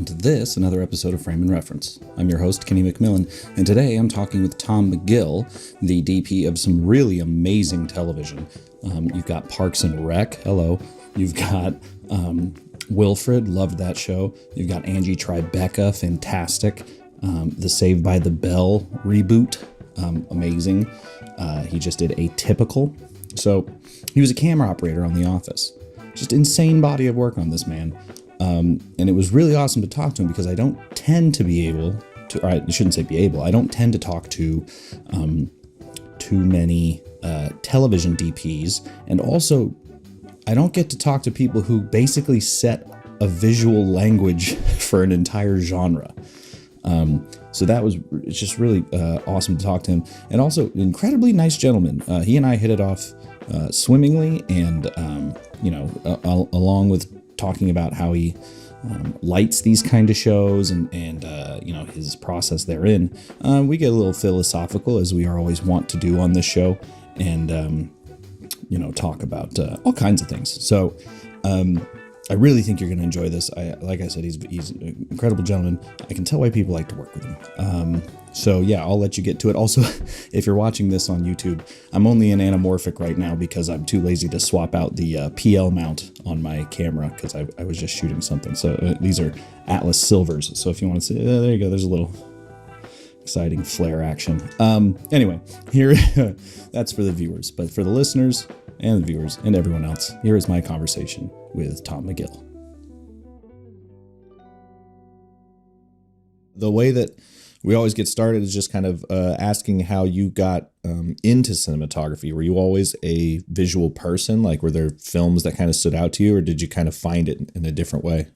to this, another episode of Frame and Reference. I'm your host, Kenny McMillan, and today I'm talking with Tom Magill, the DP of some really amazing television. You've got Parks and Rec, hello. You've got Wilfred, loved that show. You've got Angie Tribeca, fantastic. The Saved by the Bell reboot, amazing. He just did Atypical. So he was a camera operator on The Office. Just insane body of work on this man. And it was really awesome to talk to him because I don't tend to be able to, or I shouldn't say be able, I don't tend to talk to too many television DPs. And also, I don't get to talk to people who basically set a visual language for an entire genre. So that was just really awesome to talk to him. And also, incredibly nice gentleman. He and I hit it off swimmingly, and, along with talking about how he lights these kind of shows and his process therein, we get a little philosophical, as we are always want to do on this show, and, talk about all kinds of things. So, I really think you're going to enjoy this. Like I said, he's an incredible gentleman. I can tell why people like to work with him. So yeah, I'll let you get to it. Also, if you're watching this on YouTube, I'm only in anamorphic right now because I'm too lazy to swap out the PL mount on my camera because I was just shooting something. So these are Atlas Silvers. So if you want to see, there you go. There's a little exciting flare action. Anyway, here, that's for the viewers. But for the listeners and the viewers and everyone else, here is my conversation with Tom Magill. The way that we always get started is just kind of asking how you got into cinematography. Were you always a visual person? Like, were there films that kind of stood out to you, or did you kind of find it in a different way?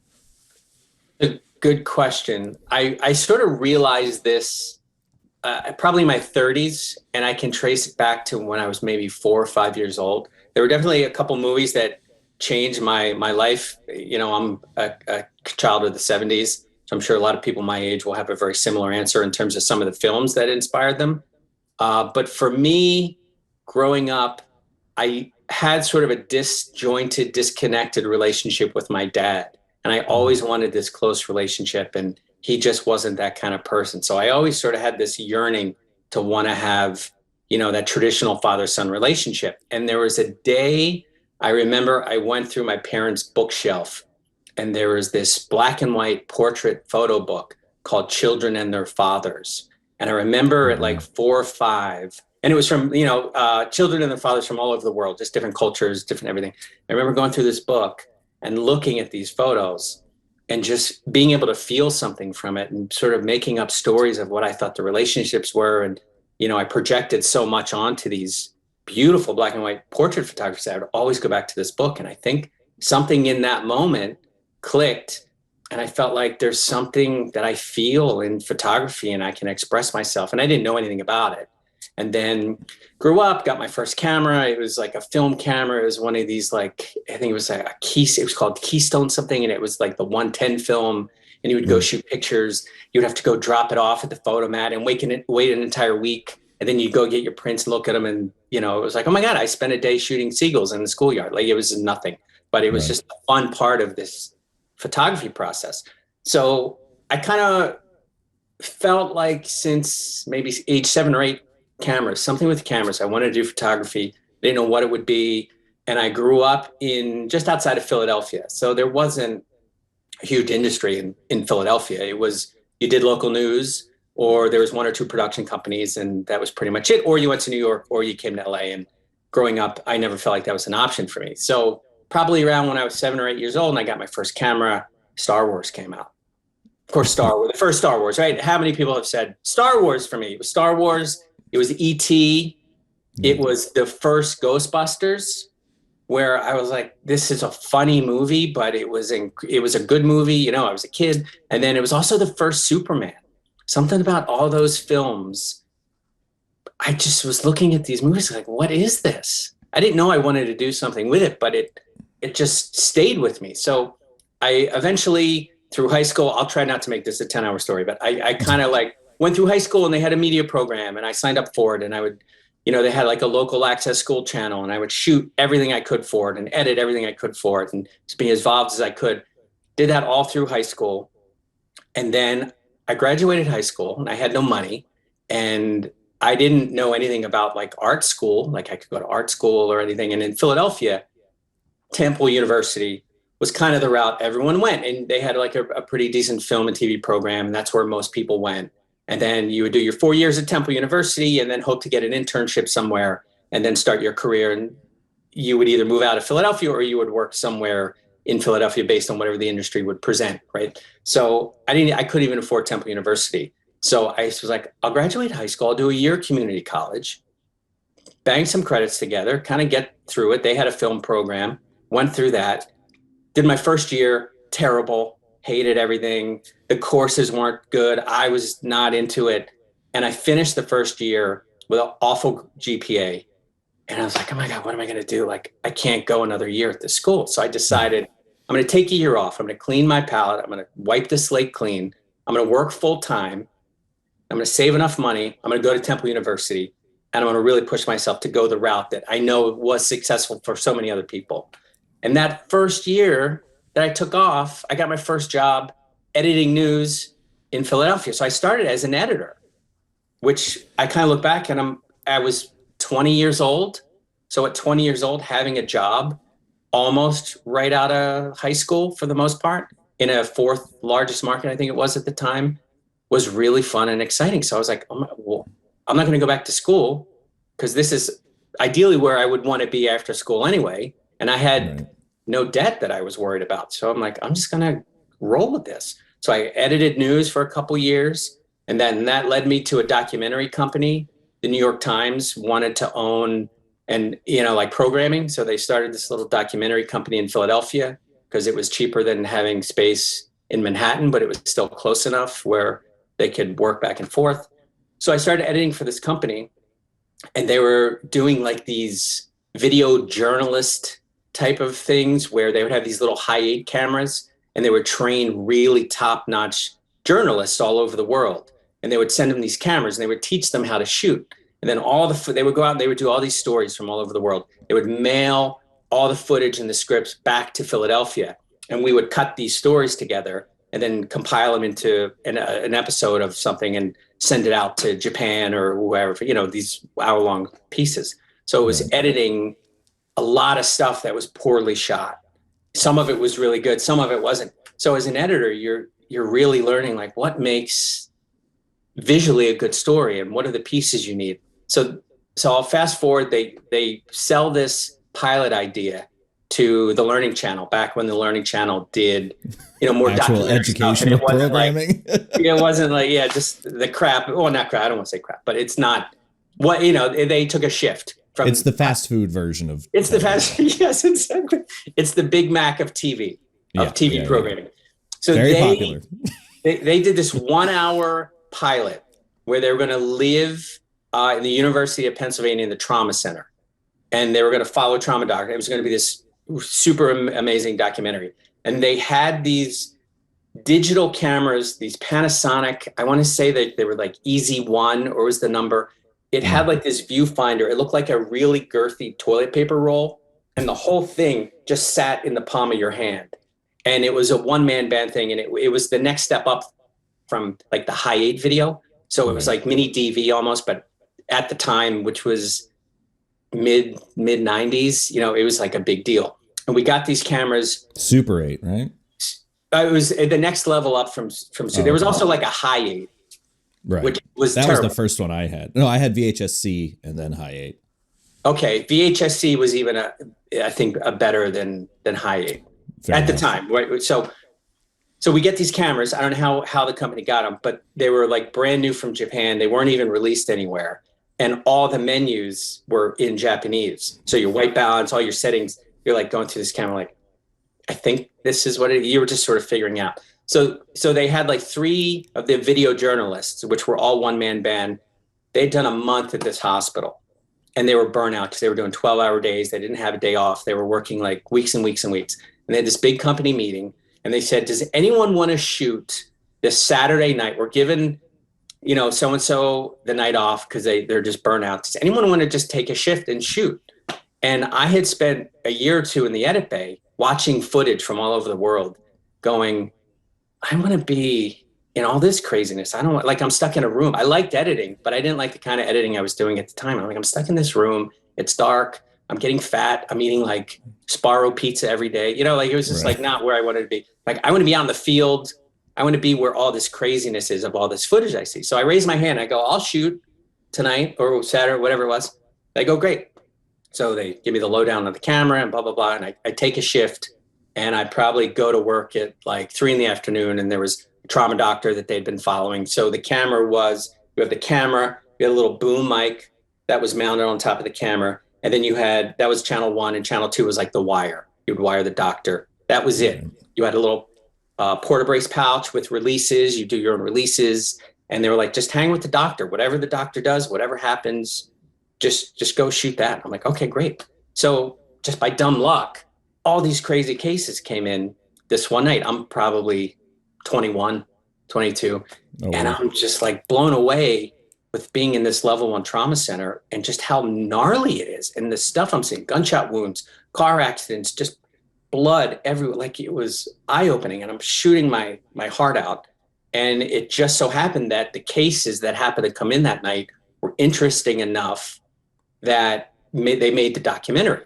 Good question. I sort of realized this probably in my 30s, and I can trace it back to when I was maybe 4 or 5 years old. There were definitely a couple movies that changed my life. I'm a child of the 70s. I'm sure a lot of people my age will have a very similar answer in terms of some of the films that inspired them. But for me, growing up, I had sort of a disjointed, disconnected relationship with my dad. And I always wanted this close relationship, and he just wasn't that kind of person. So I always sort of had this yearning to want to have, that traditional father-son relationship. And there was a day I remember I went through my parents' bookshelf, and there was this black and white portrait photo book called Children and Their Fathers. And I remember at like 4 or 5, and it was from, children and their fathers from all over the world, just different cultures, different everything. I remember going through this book and looking at these photos and just being able to feel something from it and sort of making up stories of what I thought the relationships were. And, I projected so much onto these beautiful black and white portrait photographers. I would always go back to this book. And I think something in that moment clicked, and I felt like there's something that I feel in photography and I can express myself. And I didn't know anything about it. And then grew up, got my first camera. It was like a film camera. It was one of these, like, I think it was like it was called Keystone something. And it was like the 110 film. And you would go shoot pictures. You'd have to go drop it off at the photomat and wait an entire week. And then you'd go get your prints, look at them. And, it was like, oh my God, I spent a day shooting seagulls in the schoolyard. Like, it was nothing, but it was just a fun part of this photography process. So I kind of felt like since maybe age 7 or 8, something with cameras. I wanted to do photography. Didn't know what it would be. And I grew up in just outside of Philadelphia. So there wasn't a huge industry in Philadelphia. It was, you did local news, or there was 1 or 2 production companies, and that was pretty much it. Or you went to New York, or you came to LA. And growing up, I never felt like that was an option for me. So probably around when I was 7 or 8 years old and I got my first camera, Star Wars came out. Of course, the first Star Wars, right? How many people have said Star Wars for me? It was Star Wars. It was E.T. It was the first Ghostbusters, where I was like, this is a funny movie, but it was a good movie. I was a kid. And then it was also the first Superman. Something about all those films. I just was looking at these movies like, what is this? I didn't know I wanted to do something with it, but it just stayed with me. So I eventually, through high school, I'll try not to make this a 10-hour story, but I kind of like went through high school, and they had a media program, and I signed up for it. And I would, they had like a local access school channel, and I would shoot everything I could for it and edit everything I could for it and just be as involved as I could. Did that all through high school. And then I graduated high school and I had no money. And I didn't know anything about like art school, like I could go to art school or anything. And in Philadelphia, Temple University was kind of the route everyone went. And they had like a pretty decent film and TV program. And that's where most people went. And then you would do your 4 years at Temple University and then hope to get an internship somewhere and then start your career. And you would either move out of Philadelphia or you would work somewhere in Philadelphia based on whatever the industry would present, right? So I couldn't even afford Temple University. So I was like, I'll graduate high school, I'll do a year community college, bang some credits together, kind of get through it. They had a film program, went through that, did my first year, terrible, hated everything. The courses weren't good. I was not into it. And I finished the first year with an awful GPA. And I was like, oh my God, what am I going to do? Like, I can't go another year at this school. So I decided I'm going to take a year off. I'm going to clean my palette. I'm going to wipe the slate clean. I'm going to work full time. I'm going to save enough money. I'm going to go to Temple University and I'm going to really push myself to go the route that I know was successful for so many other people. And that first year that I took off, I got my first job editing news in Philadelphia. So I started as an editor, which I kind of look back and I was 20 years old. So at 20 years old, having a job almost right out of high school for the most part in a fourth largest market, I think it was at the time, was really fun and exciting. So I was like, well, I'm not going to go back to school because this is ideally where I would want to be after school anyway. And I had no debt that I was worried about. So I'm like, I'm just going to roll with this. So I edited news for a couple years. And then that led me to a documentary company. The New York Times wanted to own and, like programming. So they started this little documentary company in Philadelphia because it was cheaper than having space in Manhattan, but it was still close enough where they could work back and forth. So I started editing for this company and they were doing like these video journalist type of things where they would have these little high-8 cameras and they would train really top-notch journalists all over the world. And they would send them these cameras and they would teach them how to shoot. And then they would go out and they would do all these stories from all over the world. They would mail all the footage and the scripts back to Philadelphia. And we would cut these stories together and then compile them into an episode of something and send it out to Japan or wherever, these hour-long pieces. So it was editing a lot of stuff that was poorly shot. Some of it was really good. Some of it wasn't. So as an editor, you're really learning like what makes visually a good story and what are the pieces you need. So I'll fast forward. They sell this pilot idea to the Learning Channel back when the Learning Channel did, more actual educational programming. It wasn't like, just the crap. Well, not crap. I don't want to say crap, but it's not what, they took a shift from. It's the fast food version of. It's the fast. Yes, exactly. It's the Big Mac of TV, TV programming. Yeah. So very popular. They did this 1 hour pilot where they were going to live in the University of Pennsylvania in the trauma center. And they were going to follow trauma doctors. It was going to be this super amazing documentary. And they had these digital cameras, these Panasonic, I want to say that they were like EZ1 or was the number. It had like this viewfinder. It looked like a really girthy toilet paper roll. And the whole thing just sat in the palm of your hand. And it was a one-man band thing. And it was the next step up from like the high-8 video. So it was like mini DV almost, but at the time, which was mid 90s, it was like a big deal. And we got these cameras. Super 8, right? It was the next level up from there was also like a high-8, right? Which was that terrible. Was the first one I had. No, I had VHS-C and then high-8. Okay, VHS-C was even I think better than high-8 at the time, right? So we get these cameras. I don't know how the company got them, but they were like brand new from Japan. They weren't even released anywhere. And all the menus were in Japanese. So your white balance, all your settings, you're like going through this camera like, I think this is what you were just sort of figuring out. So they had like 3 of the video journalists, which were all one-man band. They'd done a month at this hospital and they were burnt out because they were doing 12-hour days. They didn't have a day off. They were working like weeks and weeks and weeks. And they had this big company meeting and they said, does anyone want to shoot this Saturday night? We're given, so-and-so the night off because they're just burnt out. Does anyone want to just take a shift and shoot? And I had spent a year or 2 in the edit bay watching footage from all over the world going, I want to be in all this craziness. I don't want, like, I'm stuck in a room. I liked editing, but I didn't like the kind of editing I was doing at the time. I'm like, I'm stuck in this room. It's dark. I'm getting fat. I'm eating like Sparrow pizza every day. You know, like it was just Right. like not where I wanted to be. Like I want to be out in the field. I want to be where all this craziness is of all this footage I see. So I raise my hand. I go, I'll shoot tonight or Saturday, whatever it was. They go, great. So they give me the lowdown on the camera and blah, blah, blah. And I take a shift and I probably go to work at like 3 p.m. and there was a trauma doctor that they'd been following. So the camera was, you have the camera, you had a little boom mic that was mounted on top of the camera. And then you had, that was channel 1 and channel 2 was like the wire. You would wire the doctor. That was it. You had a little porta-brace pouch with releases. You do your own releases. And they were like, just hang with the doctor. Whatever the doctor does, whatever happens, just go shoot that. I'm like, okay, great. So just by dumb luck, all these crazy cases came in this one night. I'm probably 21, 22. And wow. I'm just like blown away with being in this level 1 trauma center and just how gnarly it is. And the stuff I'm seeing, gunshot wounds, car accidents, just blood everywhere. Like it was eye opening and I'm shooting my heart out. And it just so happened that the cases that happened to come in that night were interesting enough that they made the documentary.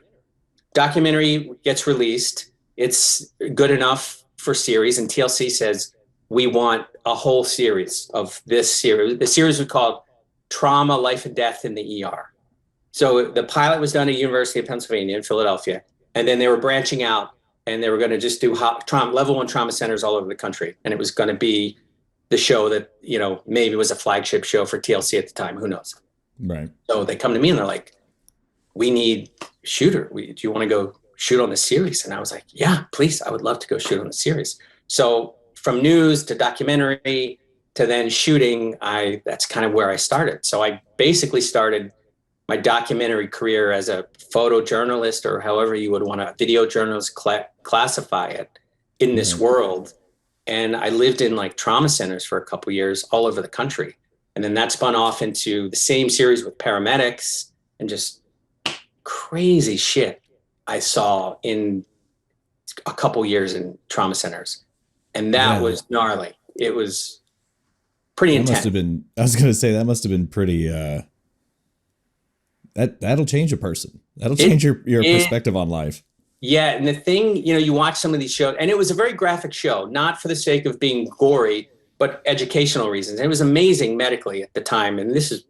Documentary gets released. It's good enough for series, and TLC says, we want a whole series of this series. The series was called Trauma, Life and Death in the ER. So the pilot was done at University of Pennsylvania in Philadelphia, and then they were branching out, and they were going to just do level 1 trauma centers all over the country, and it was going to be the show that, you know, maybe was a flagship show for TLC at the time. Who knows? Right. So they come to me and they're like, we need a shooter. Do you want to go shoot on the series? And I was like, yeah, please. I would love to go shoot on the series. So from news to documentary to then shooting, that's kind of where I started. So I basically started my documentary career as a photojournalist, or however you would want to, video journalist classify it in this world. And I lived in like trauma centers for a couple of years all over the country. And then that spun off into the same series with paramedics and just crazy shit I saw in a couple years in trauma centers. And that was gnarly. It was pretty intense. Must have been, I was going to say, that must have been pretty, that'll change a person. That'll change your perspective on life. Yeah. And the thing, you know, you watch some of these shows, and it was a very graphic show, not for the sake of being gory, but educational reasons. It was amazing medically at the time. And this is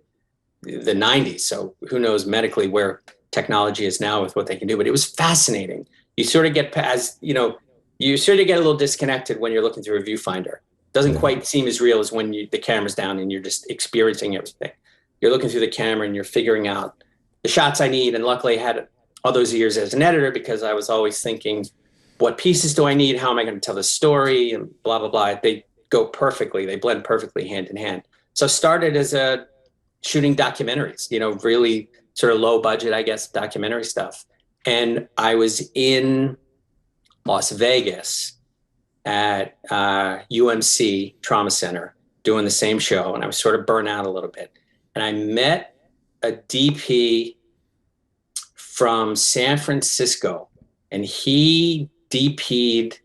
the 90s. So who knows medically where technology is now with what they can do, but it was fascinating. You sort of get past, you know, you sort of get a little disconnected when you're looking through a viewfinder. Doesn't quite seem as real as when the camera's down and you're just experiencing everything. You're looking through the camera and you're figuring out the shots I need. And luckily I had all those years as an editor because I was always thinking, what pieces do I need? How am I going to tell the story? And blah, blah, blah. They go perfectly. They blend perfectly hand in hand. So started as a shooting documentaries, you know, really sort of low budget, I guess, documentary stuff. And I was in Las Vegas at UMC Trauma Center doing the same show. And I was sort of burnt out a little bit. And I met a DP from San Francisco, and he DP'd,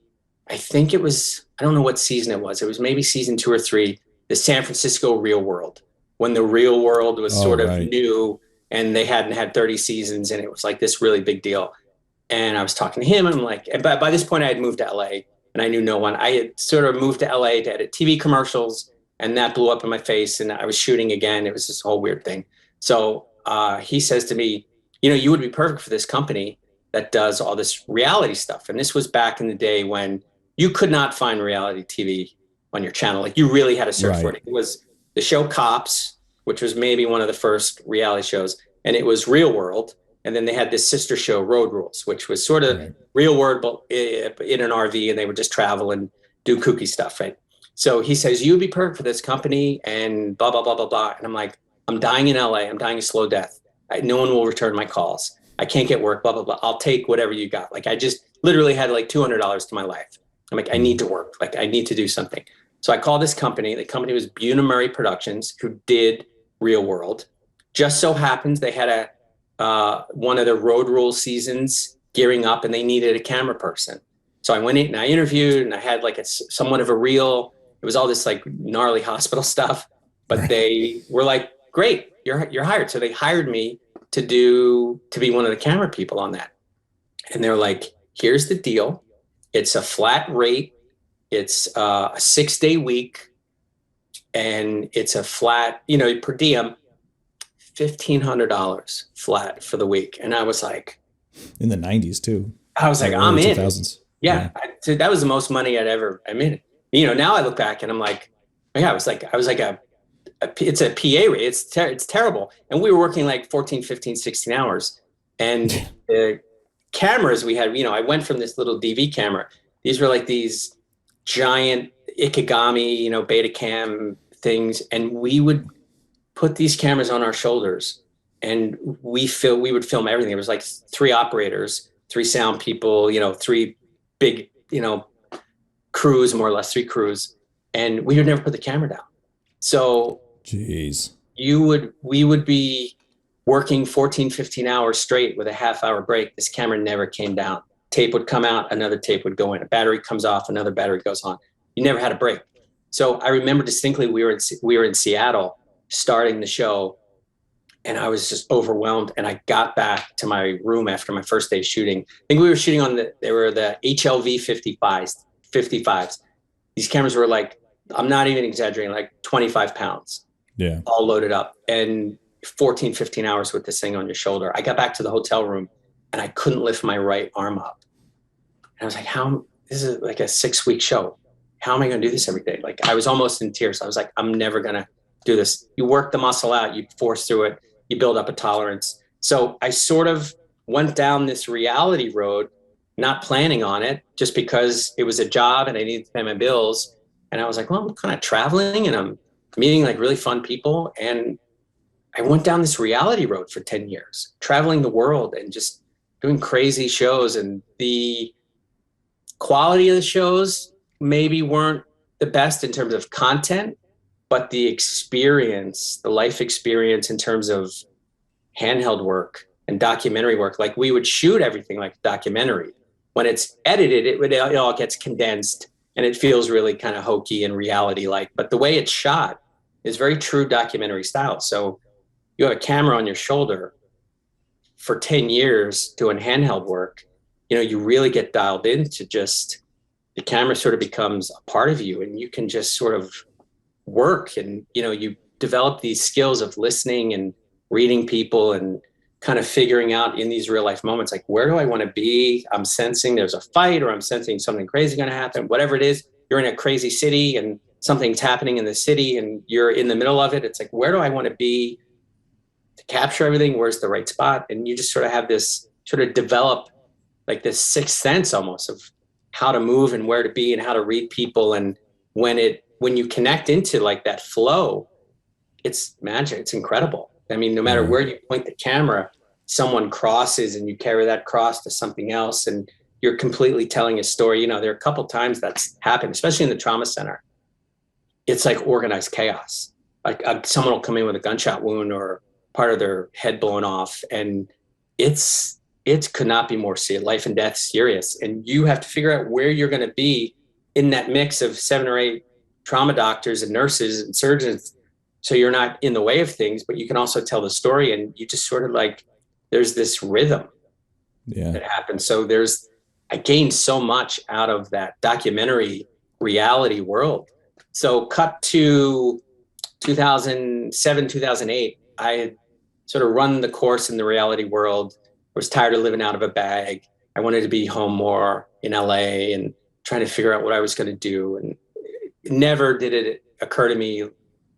I think it was, I don't know what season it was. It was maybe season 2 or 3, the San Francisco Real World, when the Real World was sort of new and they hadn't had 30 seasons. And it was like this really big deal. And I was talking to him and I'm like, and by this point I had moved to LA and I knew no one. I had sort of moved to LA to edit TV commercials, and that blew up in my face. And I was shooting again. It was this whole weird thing. So he says to me, you know, you would be perfect for this company that does all this reality stuff. And this was back in the day when you could not find reality TV on your channel. Like you really had to search for it. It was the show Cops, which was maybe one of the first reality shows, and it was Real World. And then they had this sister show, Road Rules, which was sort of Real World, but in an RV, and they would just travel and do kooky stuff, right? So he says, you would be perfect for this company and blah, blah, blah, blah, blah. And I'm like, I'm dying in LA. I'm dying a slow death. No one will return my calls. I can't get work, blah, blah, blah. I'll take whatever you got. Like I just literally had like $200 to my life. I'm like, I need to work. Like I need to do something. So I called this company. The company was Buena Murray Productions, who did Real World. Just so happens they had one of the Road Rules seasons gearing up, and they needed a camera person. So I went in and I interviewed, and I had like somewhat of a reel, It was all this like gnarly hospital stuff, but Right. they were like, great, you're hired. So they hired me to be one of the camera people on that. And they're like, here's the deal. It's a flat rate. It's a 6-day week, and it's a flat, per diem, $1,500 flat for the week. And I was like, In the 90s too. I'm Early in. 2000s. Yeah. So that was the most money I made. Now I look back and I'm like, yeah, I was like it's a PA rate. It's terrible. And we were working like 14, 15, 16 hours. And the cameras we had, I went from this little DV camera. These were like these giant Ikegami, Betacam things. And we would put these cameras on our shoulders, and we would film everything. It was like 3 operators, 3 sound people, 3 big, crews, more or less 3 crews. And we would never put the camera down. So Jeez. we would be working 14, 15 hours straight with a half-hour break. This camera never came down. Tape would come out, another tape would go in. A battery comes off, another battery goes on. You never had a break. So I remember distinctly we were in Seattle starting the show, and I was just overwhelmed. And I got back to my room after my first day shooting. I think we were shooting they were the HLV 55s. These cameras were like, I'm not even exaggerating, like 25 pounds. Yeah. All loaded up, and 14, 15 hours with this thing on your shoulder. I got back to the hotel room and I couldn't lift my right arm up. And I was like, this is like a 6-week show. How am I going to do this every day? Like, I was almost in tears. I was like, I'm never going to do this. You work the muscle out, you force through it, you build up a tolerance. So I sort of went down this reality road, not planning on it, just because it was a job and I needed to pay my bills. And I was like, well, I'm kind of traveling and I'm meeting like really fun people. And I went down this reality road for 10 years, traveling the world and just doing crazy shows. And the quality of the shows maybe weren't the best in terms of content, but the experience, the life experience in terms of handheld work and documentary work, like we would shoot everything like a documentary. When it's edited, it all gets condensed and it feels really kind of hokey and reality-like. But the way it's shot is very true documentary style. So you have a camera on your shoulder for 10 years doing handheld work, you really get dialed into just the camera sort of becomes a part of you, and you can just sort of work, and you develop these skills of listening and reading people and kind of figuring out in these real life moments, like, where do I want to be? I'm sensing there's a fight, or I'm sensing something crazy going to happen, whatever it is. You're in a crazy city and something's happening in the city and you're in the middle of it. It's like, where do I want to be to capture everything? Where's the right spot? And you just sort of have this sort of develop like this sixth sense almost of how to move and where to be and how to read people. And when you connect into like that flow, it's magic. It's incredible. I mean, no matter where you point the camera, someone crosses and you carry that cross to something else and you're completely telling a story. There are a couple times that's happened, especially in the trauma center. It's like organized chaos. Like someone will come in with a gunshot wound or part of their head blown off, and it could not be more serious, life and death serious. And you have to figure out where you're going to be in that mix of 7 or 8 trauma doctors and nurses and surgeons. So you're not in the way of things, but you can also tell the story, and you just sort of like, there's this rhythm that happens. So I gained so much out of that documentary reality world. So cut to 2007, 2008, I had sort of run the course in the reality world. I was tired of living out of a bag. I wanted to be home more in LA and trying to figure out what I was going to do. And never did it occur to me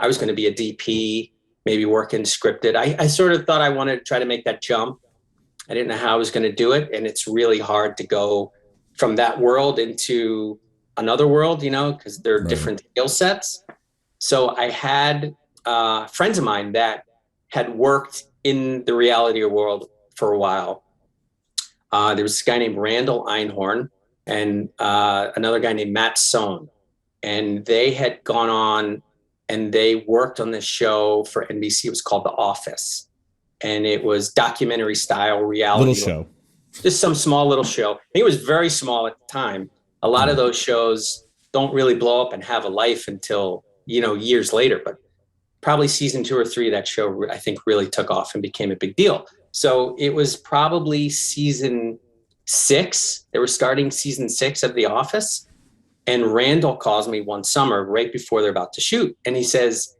I was going to be a DP, maybe work in scripted. I sort of thought I wanted to try to make that jump. I didn't know how I was going to do it. And it's really hard to go from that world into another world, because there are different skill sets. So I had friends of mine that had worked in the reality world for a while. There was this guy named Randall Einhorn and another guy named Matt Sohn. And they had gone on and they worked on this show for NBC. It was called The Office. And it was documentary style reality. Little show. Just some small little show. I think it was very small at the time. A lot of those shows don't really blow up and have a life until, years later. But probably season 2 or 3, that show, I think, really took off and became a big deal. So it was probably season 6. They were starting season 6 of The Office. And Randall calls me one summer right before they're about to shoot. And he says,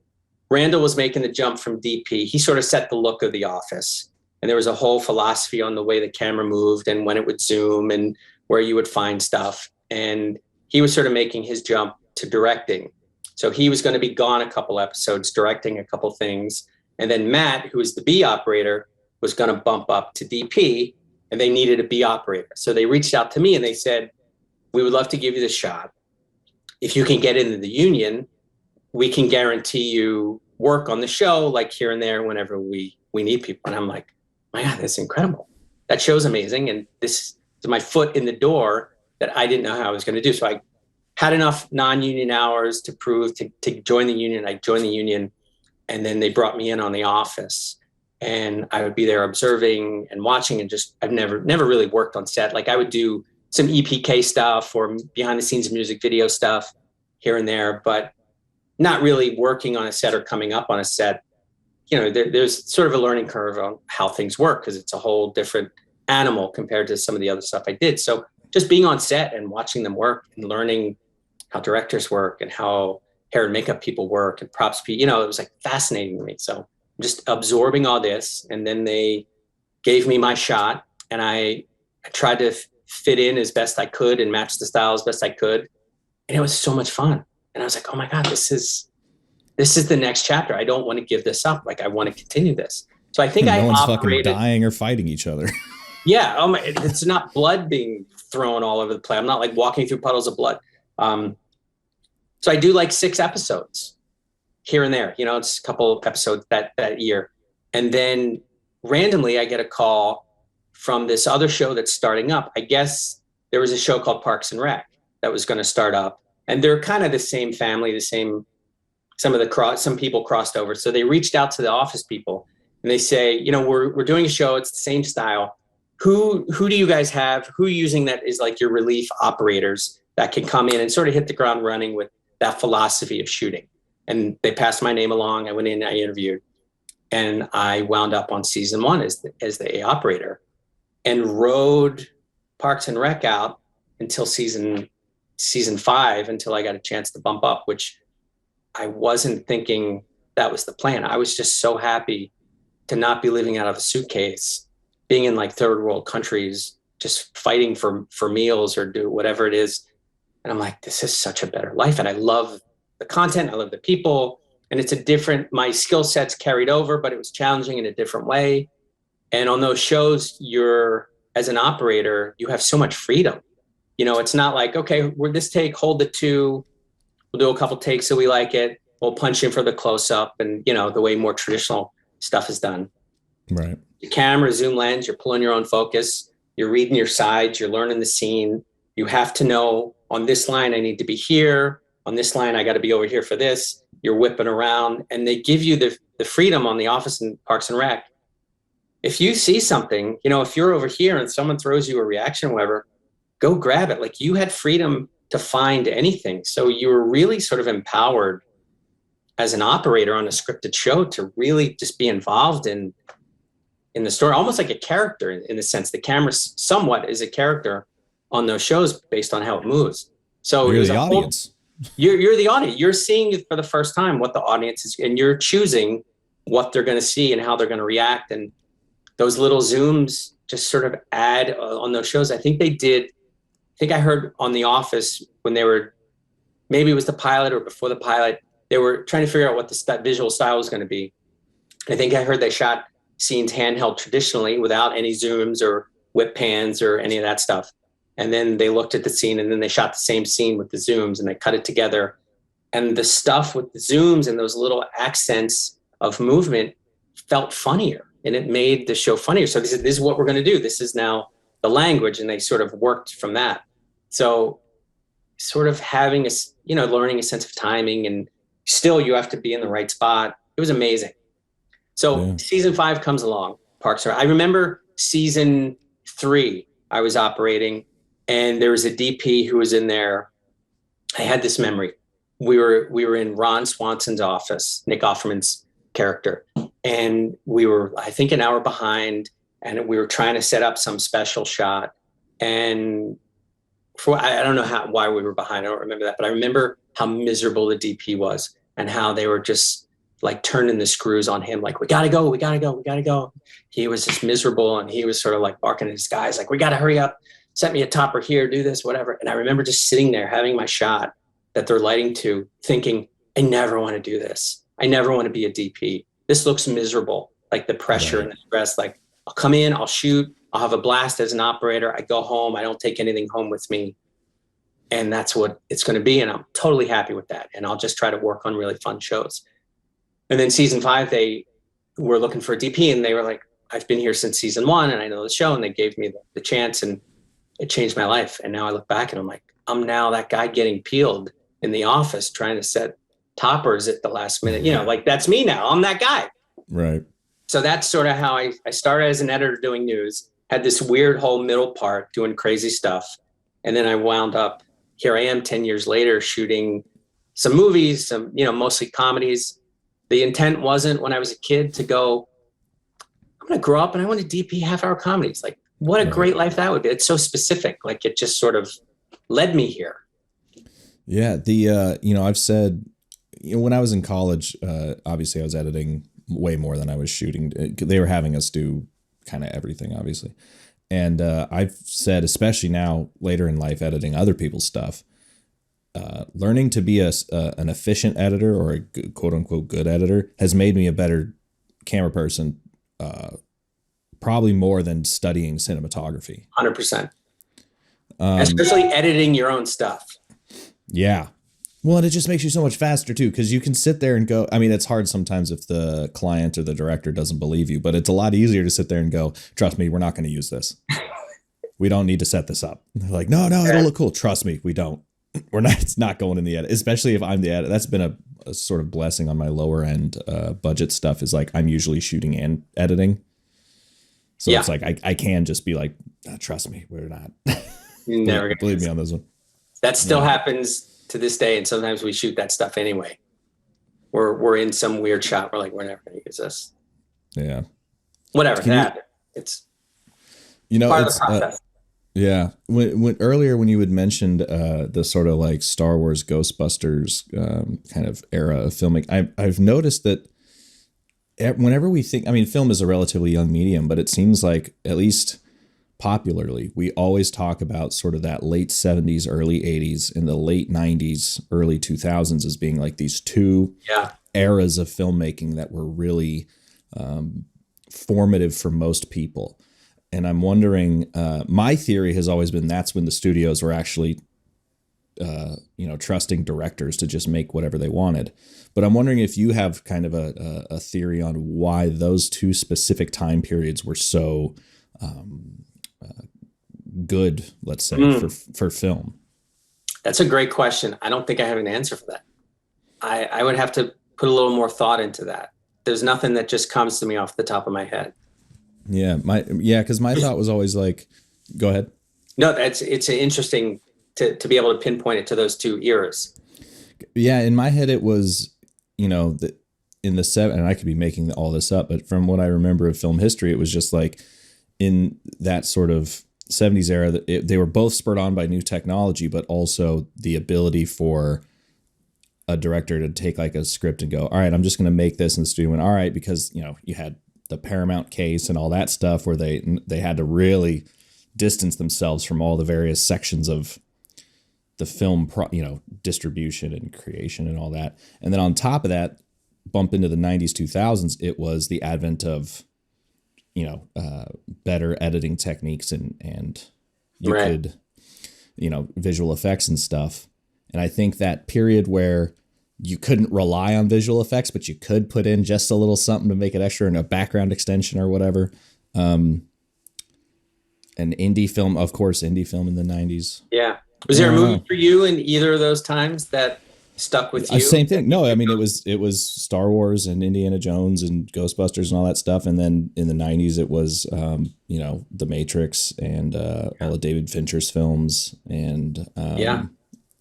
Randall was making the jump from DP. He sort of set the look of The Office. And there was a whole philosophy on the way the camera moved and when it would zoom and where you would find stuff. And he was sort of making his jump to directing. So he was going to be gone a couple episodes, directing a couple things. And then Matt, who was the B operator, was going to bump up to DP, and they needed a B operator. So they reached out to me and they said, we would love to give you the shot. If you can get into the union, we can guarantee you work on the show, like here and there, whenever we need people. And I'm like, my God, that's incredible. That show's amazing. And this is my foot in the door that I didn't know how I was going to do. So I had enough non-union hours to prove to join the union. I joined the union, and then they brought me in on The Office, and I would be there observing and watching, and just, I've never really worked on set. Like I would do some EPK stuff or behind the scenes music video stuff here and there, but not really working on a set or coming up on a set. There's sort of a learning curve on how things work, because it's a whole different animal compared to some of the other stuff I did. So just being on set and watching them work and learning how directors work and how hair and makeup people work and props people, it was like fascinating to me. So just absorbing all this. And then they gave me my shot, and I tried to fit in as best I could and match the style as best I could. And it was so much fun. And I was like, oh my God, this is the next chapter. I don't want to give this up. Like, I want to continue this. So I think no one's fucking dying or fighting each other. Yeah. Oh my, it's not blood being thrown all over the place. I'm not like walking through puddles of blood. So I do like 6 episodes here and there, it's a couple episodes that year. And then randomly I get a call from this other show that's starting up. I guess there was a show called Parks and Rec that was going to start up, and they're kind of the same family, some people crossed over. So they reached out to the Office people, and they say, we're doing a show. It's the same style. Who do you guys have? Who are you using that is like your relief operators that can come in and sort of hit the ground running with that philosophy of shooting? And they passed my name along. I went in, I interviewed, and I wound up on season 1 as the A operator, and rode Parks and Rec out until season 5, until I got a chance to bump up, which I wasn't thinking that was the plan. I was just so happy to not be living out of a suitcase, being in like third world countries, just fighting for meals or do whatever it is. And I'm like, this is such a better life. And I love the content. I love the people. And it's my skill sets carried over, but it was challenging in a different way. And on those shows, as an operator, you have so much freedom. It's not like, okay, we're this take, hold the 2. We'll do a couple takes so we like it. We'll punch in for the close up, and, the way more traditional stuff is done. Right. The camera, zoom lens, you're pulling your own focus. You're reading your sides. You're learning the scene. You have to know, on this line, I need to be here. On this line, I got to be over here for this. You're whipping around, and they give you the freedom on The Office and Parks and Rec. If you see something, if you're over here and someone throws you a reaction or whatever, go grab it. Like, you had freedom to find anything. So you were really sort of empowered as an operator on a scripted show to really just be involved in the story, almost like a character in the sense the camera somewhat is a character on those shows based on how it moves. So you're the audience. You're the audience. You're seeing it for the first time, what the audience is, and you're choosing what they're going to see and how they're going to react. And those little zooms just sort of add on those shows. I think I heard on The Office when they were, maybe it was the pilot or before the pilot, they were trying to figure out what the visual style was going to be. I think I heard they shot scenes handheld traditionally without any zooms or whip pans or any of that stuff. And then they looked at the scene, and then they shot the same scene with the zooms, and they cut it together. And the stuff with the zooms and those little accents of movement felt funnier, and it made the show funnier. So this is what we're going to do. This is now the language, and they sort of worked from that. So sort of having learning a sense of timing, and still you have to be in the right spot. It was amazing. So Season 5 comes along, Parks and Rec. I remember season 3, I was operating, and there was a DP who was in there I had this memory. We were in Ron Swanson's office, Nick Offerman's character, and we were, I think, an hour behind, and we were trying to set up some special shot. And I don't know why we were behind. I don't remember that, but I remember how miserable the DP was and how they were just like turning the screws on him. Like, we got to go, we got to go, we got to go. He was just miserable, and he was sort of like barking at his guys, like, we got to hurry up, set me a topper here, do this, whatever. And I remember just sitting there having my shot that they're lighting to, thinking, I never want to do this. I never want to be a DP. This looks miserable. Like the pressure and the stress, like, I'll come in, I'll shoot, I'll have a blast as an operator. I go home. I don't take anything home with me. And that's what it's going to be. And I'm totally happy with that. And I'll just try to work on really fun shows. And then season 5, they were looking for a DP, and they were like, I've been here since season 1 and I know the show. And they gave me the chance, and it changed my life. And now I look back and I'm like, I'm now that guy getting peeled in the office trying to set toppers at the last minute. You know, like, that's me now. I'm that guy. Right. So that's sort of how I started as an editor doing news, had this weird whole middle part doing crazy stuff. And then I wound up, here I am 10 years later, shooting some movies, some, mostly comedies. The intent wasn't, when I was a kid, to go, I'm going to grow up and I want to DP half-hour comedies. Like, what a great life that would be. It's so specific. Like, it just sort of led me here. Yeah. I've said, when I was in college, obviously I was editing way more than I was shooting. They were having us do kind of everything, obviously. And I've said, especially now later in life, editing other people's stuff, learning to be an efficient editor, or a quote unquote good editor, has made me a better camera person, probably more than studying cinematography. 100%. Especially editing your own stuff. Yeah. Well, and it just makes you so much faster too, because you can sit there and go, I mean, it's hard sometimes if the client or the director doesn't believe you, but it's a lot easier to sit there and go, trust me, we're not going to use this. We don't need to set this up. And they're like, no, it'll look cool. Trust me, we don't. We're not, it's not going in the edit, especially if I'm the edit. That's been a sort of blessing on my lower end budget stuff, is like, I'm usually shooting and editing. So it's like, I can just be like, trust me, we're not. You're never gonna believe me on this one. That still happens to this day, and sometimes we shoot that stuff anyway. We're in some weird shot. We're like, we're never going to use this. Yeah. Whatever. It's part of the process. Yeah. When earlier when you had mentioned the sort of like Star Wars Ghostbusters kind of era of filming, I've noticed that whenever we think, I mean, film is a relatively young medium, but it seems like, at least popularly, we always talk about sort of that late 70s, early 80s, and the late 90s, early 2000s as being like these two eras of filmmaking that were really formative for most people. And I'm wondering, my theory has always been that's when the studios were actually, trusting directors to just make whatever they wanted. But I'm wondering if you have kind of a theory on why those two specific time periods were so good, let's say, for film. That's a great question. I don't think I have an answer for that. I would have to put a little more thought into that. There's nothing that just comes to me off the top of my head. Yeah, because my thought was always like, go ahead. No, it's interesting to be able to pinpoint it to those two eras. Yeah, in my head it was, in the and I could be making all this up, but from what I remember of film history, it was just like in that sort of 70s era, they were both spurred on by new technology, but also the ability for a director to take like a script and go, all right, I'm just going to make this in the studio. And all right, because, you had the Paramount case and all that stuff where they had to really distance themselves from all the various sections of the film, distribution and creation and all that. And then on top of that, bump into the 90s, 2000s, it was the advent of, better editing techniques and you could, visual effects and stuff. And I think that period where you couldn't rely on visual effects, but you could put in just a little something to make it extra in a background extension or whatever. And indie film in the 90s. Yeah. Was there a movie for you in either of those times that stuck with you? Same thing. No, I mean, it was Star Wars and Indiana Jones and Ghostbusters and all that stuff. And then in the 90s, it was, The Matrix and all of David Fincher's films. And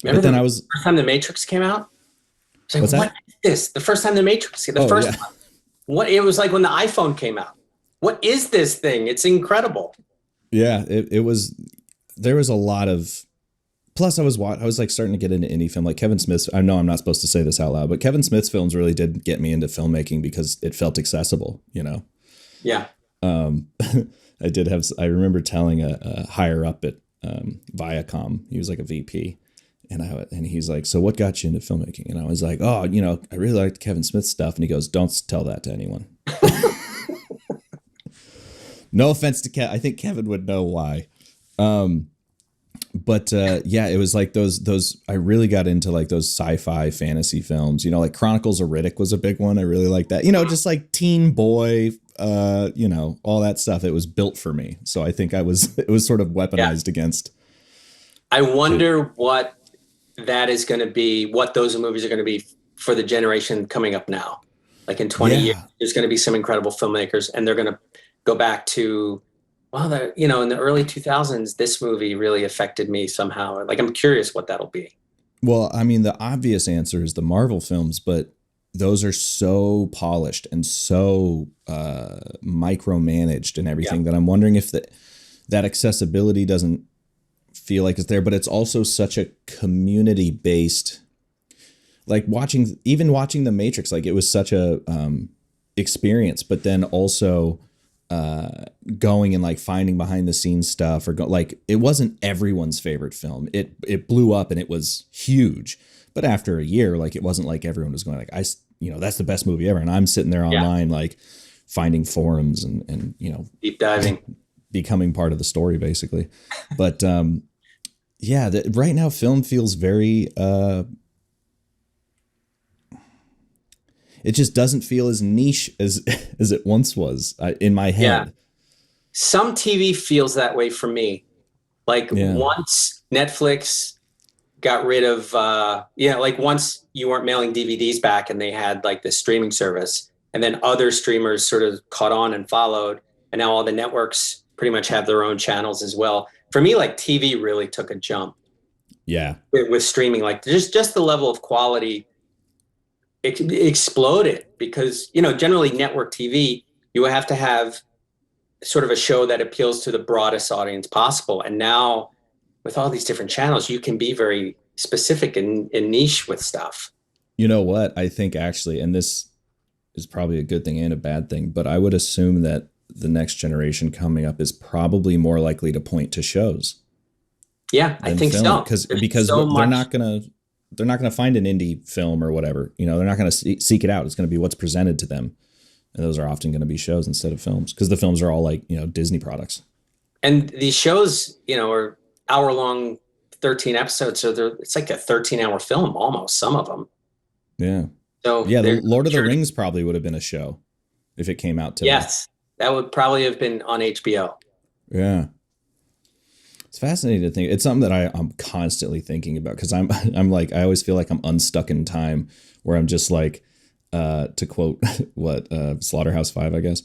Remember But then the I was, first time The Matrix came out? It's like, what's what that? is this? The first time The Matrix, the Oh first yeah. one. What it was like when the iPhone came out. What is this thing? It's incredible. Yeah, it was, there was a lot of, plus I was like starting to get into indie film, like Kevin Smith's. I know I'm not supposed to say this out loud, but Kevin Smith's films really did get me into filmmaking because it felt accessible, you know. Yeah. Um, I remember telling a higher up at Viacom, he was like a VP, and he's like, so what got you into filmmaking? And I was like, oh, you know, I really liked Kevin Smith stuff. And he goes, don't tell that to anyone. No offense to Kevin. I think Kevin would know why. Um, but yeah, it was like those I really got into like those sci-fi fantasy films, you know, like Chronicles of Riddick was a big one. I really liked that, you know, just like teen boy, you know, all that stuff. It was built for me. So I think it was sort of Yeah. weaponized against I it. wonder what that is going to be, what those movies are going to be for the generation coming up now. Like in 20 years, Yeah. there's going to be some incredible filmmakers, and they're going to go back to, well, you know, in the early 2000s, this movie really affected me somehow. Like, I'm curious what that'll be. Well, I mean, the obvious answer is the Marvel films, but those are so polished and so micromanaged and Yeah. everything that I'm wondering if that accessibility doesn't feel like it's there, but it's also such a community based, like even watching The Matrix, like it was such a experience, but then also going and like finding behind the scenes stuff like it wasn't everyone's favorite film. It blew up and it was huge, but after a year, like it wasn't like everyone was going like you know, that's the best movie ever, and I'm sitting there Yeah. online like finding forums and you know, Deep diving. becoming part of the story basically. But yeah, right now film feels very it just doesn't feel as niche as as it once was in my Yeah. head. Some TV feels that way for me. Like Yeah. once Netflix got rid of, like once you weren't mailing DVDs back and they had like the streaming service, and then other streamers sort of caught on and followed, and now all the networks pretty much have their own channels as well. For me, like TV really took a jump Yeah. with streaming. Like just the level of quality exploded because, you know, generally network TV, you have to have sort of a show that appeals to the broadest audience possible. And now with all these different channels, you can be very specific and niche with stuff. You know what? I think actually, and this is probably a good thing and a bad thing, but I would assume that the next generation coming up is probably more likely to point to shows Yeah, I than think film, so. There's because so they're much. not gonna find an indie film or whatever. You know, they're not gonna seek it out. It's gonna be what's presented to them, and those are often gonna be shows instead of films because the films are all like, you know, Disney products. And these shows, you know, are hour long, 13 episodes. So it's like a 13-hour film almost, some of them. Yeah. So Yeah, the they're Lord of the sure. Rings probably would have been a show if it came out today. Yes, that would probably have been on HBO. Yeah. It's fascinating to think. It's something that I'm constantly thinking about because I'm like I always feel like I'm unstuck in time where I'm just like to quote what Slaughterhouse-5, I guess,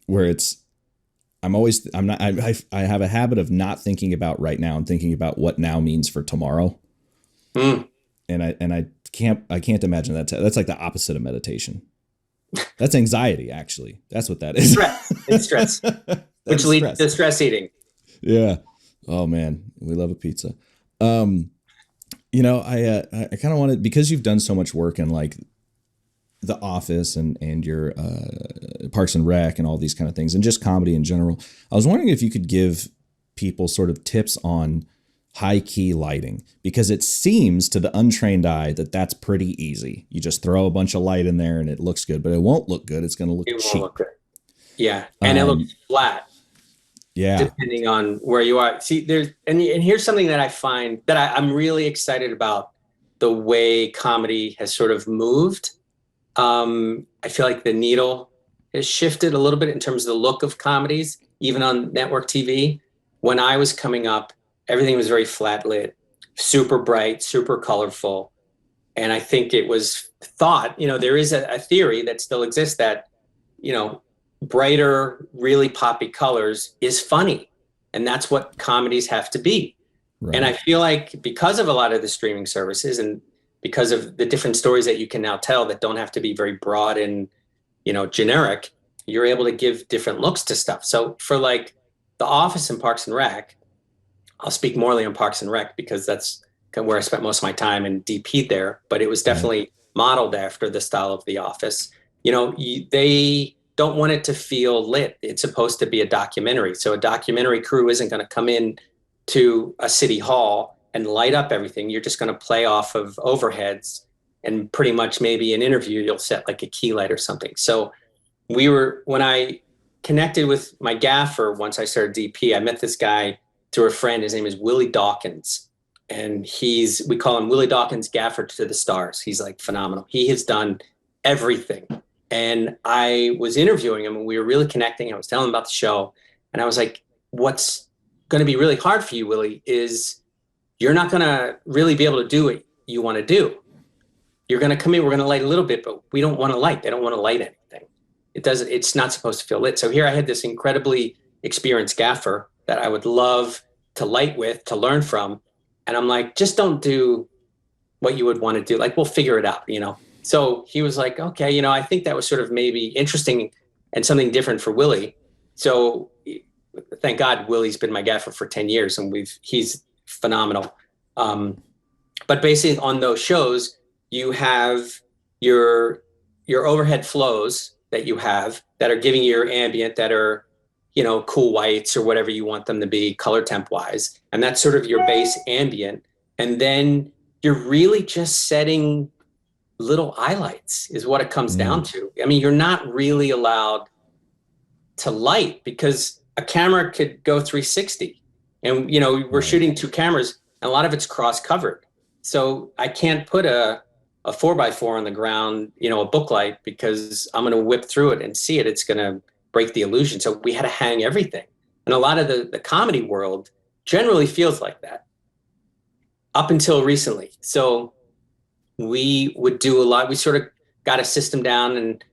where I'm not I have a habit of not thinking about right now and thinking about what now means for tomorrow. Mm. And I can't imagine that. That's like the opposite of meditation. That's anxiety, actually. That's what that is. Stress. It's stress, which leads Stress. to stress eating. Yeah. Oh man, we love a pizza. You know, I kind of wanted, because you've done so much work in like The Office and your Parks and Rec and all these kind of things, and just comedy in general. I was wondering if you could give people sort of tips on high key lighting, because it seems to the untrained eye that that's pretty easy. You just throw a bunch of light in there and it looks good, but it won't look good. It's going to look It won't cheap. look good. Yeah, and it looks flat Yeah. depending on where you are. See, and here's something that I find that I'm really excited about, the way comedy has sort of moved. I feel like the needle has shifted a little bit in terms of the look of comedies, even on network TV. When I was coming up, everything was very flat lit, super bright, super colorful. And I think it was thought, you know, there is a theory that still exists that, you know, brighter, really poppy colors is funny. And that's what comedies have to be. And I Right. feel like because of a lot of the streaming services and because of the different stories that you can now tell that don't have to be very broad and, generic, you're able to give different looks to stuff. So for like The Office and Parks and Rec, I'll speak morely on Parks and Rec because that's where I spent most of my time and DP'd there, but it was Right. definitely modeled after the style of The Office. They don't want it to feel lit. It's supposed to be a documentary. So a documentary crew isn't going to come in to a city hall and light up everything. You're just going to play off of overheads and pretty much maybe an interview, you'll set like a key light or something. So when I connected with my gaffer, once I started DP, I met this guy through a friend. His name is Willie Dawkins. And we call him Willie Dawkins Gaffer to the Stars. He's like phenomenal. He has done everything. And I was interviewing him and we were really connecting. I was telling him about the show. And I was like, what's going to be really hard for you, Willie, is you're not going to really be able to do what you want to do. You're going to come in, we're going to light a little bit, but we don't want to light. They don't want to light anything. It's not supposed to feel lit. So here I had this incredibly experienced gaffer that I would love to light with, to learn from. And I'm like, just don't do what you would want to do. Like, we'll figure it out. So he was like, okay, I think that was sort of maybe interesting and something different for Willie. So thank God Willie's been my gaffer for 10 years and he's phenomenal. But basically on those shows, you have your overhead flows that you have that are giving you your ambient, that are, cool whites or whatever you want them to be color temp wise. And that's sort of your base ambient. And then you're really just setting little highlights is what it comes down to. I mean, you're not really allowed to light because a camera could go 360 and, we're shooting two cameras and a lot of it's cross covered. So I can't put a 4x4 on the ground, a book light, because I'm going to whip through it and see it. It's going to break the illusion. So we had to hang everything. And a lot of the comedy world generally feels like that up until recently. So we would do a lot. We sort of got a system down and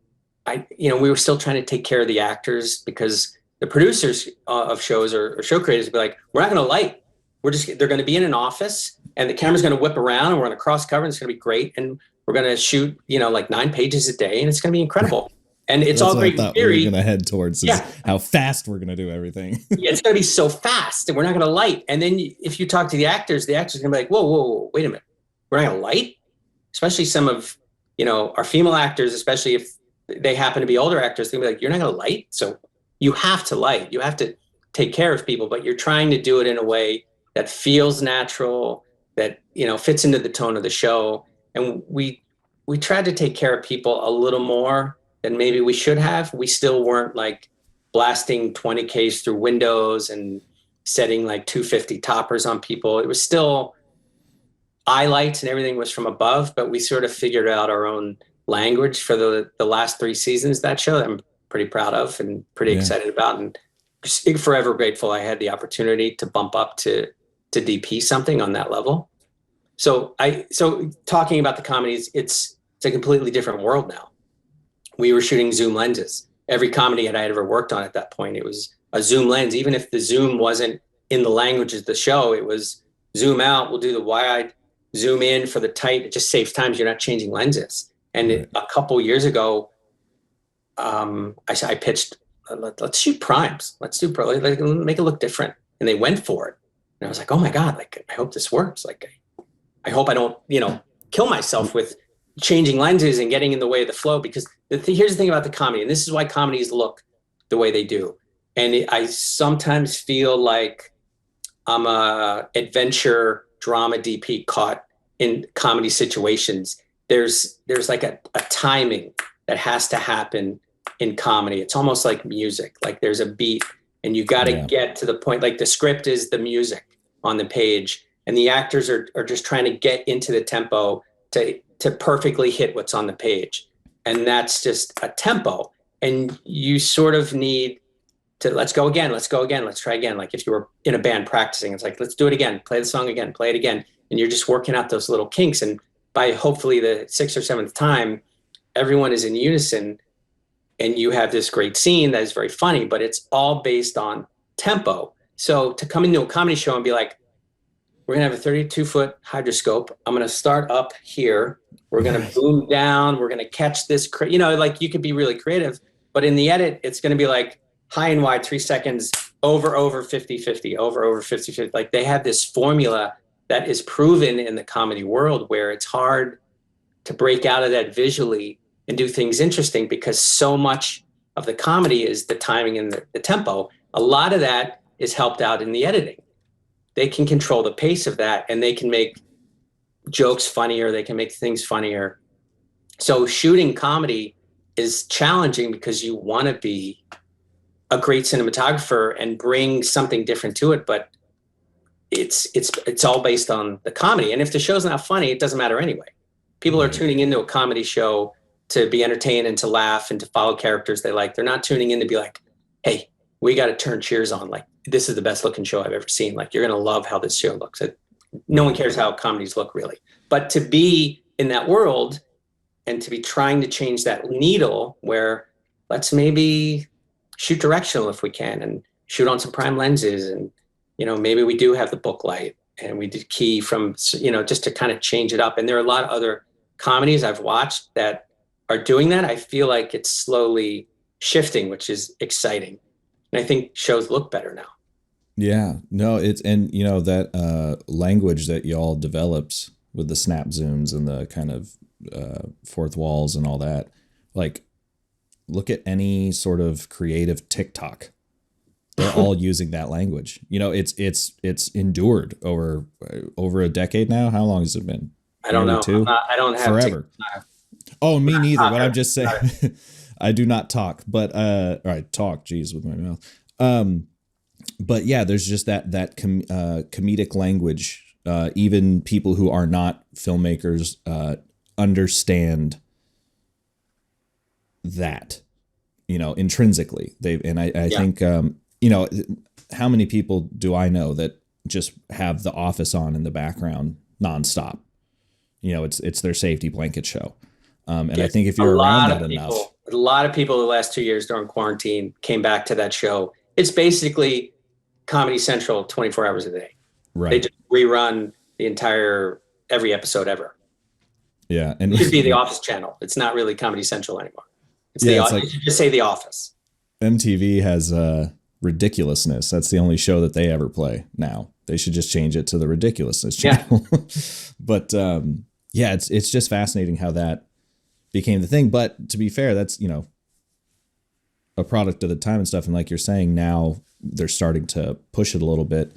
we were still trying to take care of the actors because the producers of shows or show creators would be like, we're not going to light. They're going to be in an office and the camera's going to whip around and we're going to cross cover and it's going to be great. And we're going to shoot, like 9 pages a day and it's going to be incredible. And it's all great in theory. We were going to head towards is how fast we're going to do everything. Yeah, it's going to be so fast and we're not going to light. And then if you talk to the actors are going to be like, whoa, wait a minute. We're not going to light? Especially some of, our female actors, especially if they happen to be older actors, they're going to be like, you're not going to light? So you have to light. You have to take care of people, but you're trying to do it in a way that feels natural, that, fits into the tone of the show. And we tried to take care of people a little more than maybe we should have. We still weren't like blasting 20Ks through windows and setting like 250 toppers on people. It was still eye lights and everything was from above, but we sort of figured out our own language for the last 3 seasons of that show that I'm pretty proud of and pretty excited about. And just forever grateful I had the opportunity to bump up to DP something on that level. So talking about the comedies, it's a completely different world now. We were shooting zoom lenses. Every comedy that I had ever worked on at that point, it was a zoom lens. Even if the zoom wasn't in the language of the show, it was zoom out, we'll do the wide, zoom in for the tight. It just saves time. You're not changing lenses. And a couple years ago, I pitched, let's shoot primes. Let's make it look different. And they went for it. And I was like, oh my God, like, I hope this works. Like, I hope I don't, kill myself with changing lenses and getting in the way of the flow, because here's the thing about the comedy, and this is why comedies look the way they do. And I sometimes feel like I'm a adventure drama DP caught in comedy situations. There's like a timing that has to happen in comedy. It's almost like music. Like there's a beat and you got to get to the point. Like the script is the music on the page and the actors are just trying to get into the tempo to perfectly hit what's on the page. And that's just a tempo. And you sort of need to, let's go again, let's try again. Like if you were in a band practicing, it's like, let's do it again, play the song again, play it again. And you're just working out those little kinks. And by hopefully the 6th or 7th time, everyone is in unison and you have this great scene that is very funny, but it's all based on tempo. So to come into a comedy show and be like, we're going to have a 32-foot hydroscope. I'm going to start up here. We're going to boom down. We're going to catch this, like you could be really creative, but in the edit, it's going to be like high and wide, 3 seconds, over 50-50, over 50-50. Like they have this formula that is proven in the comedy world where it's hard to break out of that visually and do things interesting because so much of the comedy is the timing and the tempo. A lot of that is helped out in the editing. They can control the pace of that and they can make jokes funnier. They can make things funnier. So shooting comedy is challenging because you want to be a great cinematographer and bring something different to it. But it's all based on the comedy. And if the show's not funny, it doesn't matter anyway. People are tuning into a comedy show to be entertained and to laugh and to follow characters they like. They're not tuning in to be like, hey, we got to turn Cheers on. Like, this is the best looking show I've ever seen. Like, you're going to love how this show looks. No one cares how comedies look, really. But to be in that world and to be trying to change that needle where let's maybe shoot directional if we can and shoot on some prime lenses. And, maybe we do have the book light and we did key from, just to kind of change it up. And there are a lot of other comedies I've watched that are doing that. I feel like it's slowly shifting, which is exciting. And I think shows look better now. Yeah, no, that language that y'all developed with the snap zooms and the kind of fourth walls and all that, like, look at any sort of creative TikTok. They're all using that language. It's endured over a decade now. How long has it been? I don't know. I don't have forever. Oh, me neither. But I'm just saying, I do not talk. But all right, talk. Geez, with my mouth. But yeah, there's just that comedic language. Even people who are not filmmakers understand that, intrinsically. I think how many people do I know that just have The Office on in the background nonstop? It's their safety blanket show. And I think if you're around that enough, a lot of people the last 2 years during quarantine came back to that show. It's basically Comedy Central 24 hours a day. Right. They just rerun every episode ever. Yeah. And it should be the Office channel. It's not really Comedy Central anymore. You should just say The Office. MTV has ridiculousness. That's the only show that they ever play now. They should just change it to the ridiculousness channel. Yeah. But it's just fascinating how that became the thing. But to be fair, that's, a product of the time and stuff. And like you're saying, now they're starting to push it a little bit.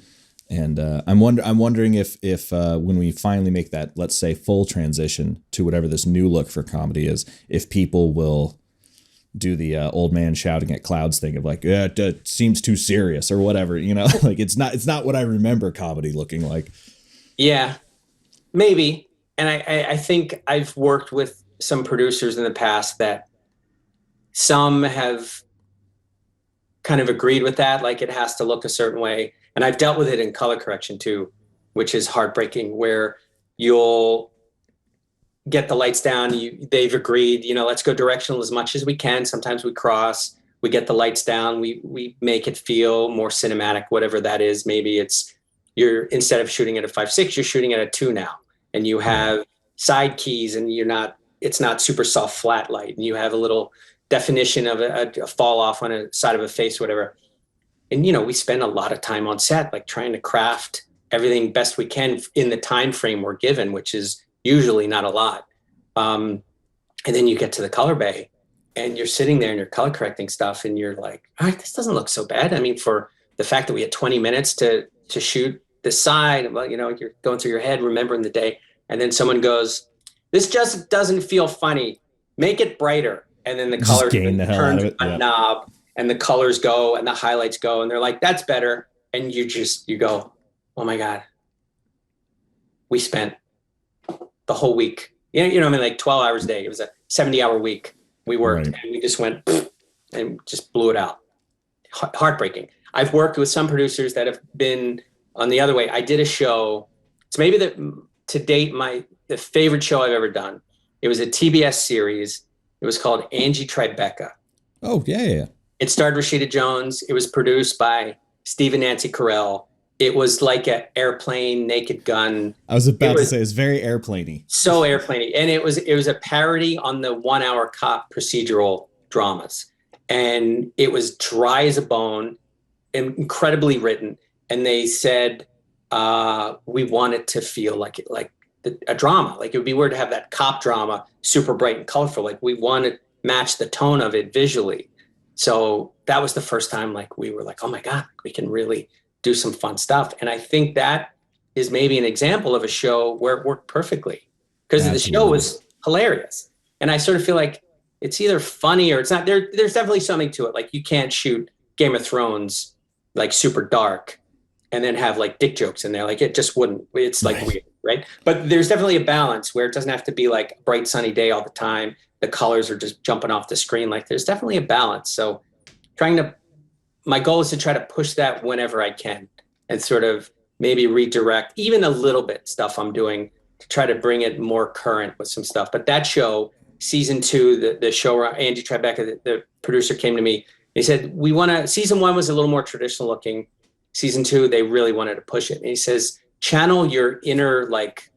And I'm wondering if when we finally make that, let's say, full transition to whatever this new look for comedy is, if people will do the old man shouting at clouds thing of like, yeah, it seems too serious or whatever, like it's not what I remember comedy looking like. Yeah, maybe. And I think I've worked with some producers in the past that some have kind of agreed with that, like it has to look a certain way. And I've dealt with it in color correction too, which is heartbreaking, where you'll get the lights down. They've agreed, let's go directional as much as we can. Sometimes we cross, we get the lights down. We make it feel more cinematic, whatever that is. Maybe you're instead of shooting at a 5.6, you're shooting at a 2 now, and you have side keys, and it's not super soft flat light, and you have a little definition of a fall off on a side of a face, whatever. And we spend a lot of time on set, like trying to craft everything best we can in the time frame we're given, which is usually not a lot. And then you get to the color bay and you're sitting there and you're color correcting stuff and you're like, all right, this doesn't look so bad. I mean, for the fact that we had 20 minutes to shoot this side, well, you're going through your head, remembering the day. And then someone goes, this just doesn't feel funny. Make it brighter. And then the color turns a knob and the colors go and the highlights go. And they're like, that's better. And you go, oh my God, we spent the whole week, like 12 hours a day. It was a 70-hour week. We worked and we just went and just blew it out. Heartbreaking. I've worked with some producers that have been on the other way. I did a show. It's maybe to date the favorite show I've ever done. It was a TBS series. It was called Angie Tribeca. Oh, yeah. It starred Rashida Jones. It was produced by Steve and Nancy Carell. It was like an airplane, Naked Gun. I was It about to was say it's very airplaney. so airplane, and it was a parody on the 1 hour cop procedural dramas, and it was dry as a bone, incredibly written. And they said we want it to feel like a drama. Like it would be weird to have that cop drama super bright and colorful. Like we want to match the tone of it visually. So that was the first time like we were like, oh my God, we can really do some fun stuff. And I think that is maybe an example of a show where it worked perfectly because the show Absolutely. was hilarious. And I sort of feel like it's either funny or it's not. There's definitely something to it. Like you can't shoot Game of Thrones like super dark and then have like dick jokes in there. Like it just wouldn't. It's like Right. weird, right? But there's definitely a balance where it doesn't have to be like a bright sunny day all the time. The colors are just jumping off the screen. Like there's definitely a balance. So trying to my goal is to try to push that whenever I can and sort of maybe redirect even a little bit stuff I'm doing to try to bring it more current with some stuff. But that show, season two, the showrunner, Angie Tribeca, the producer came to me. He said, we want to, season one was a little more traditional looking. Season two, they really wanted to push it. And he says, channel your inner, like,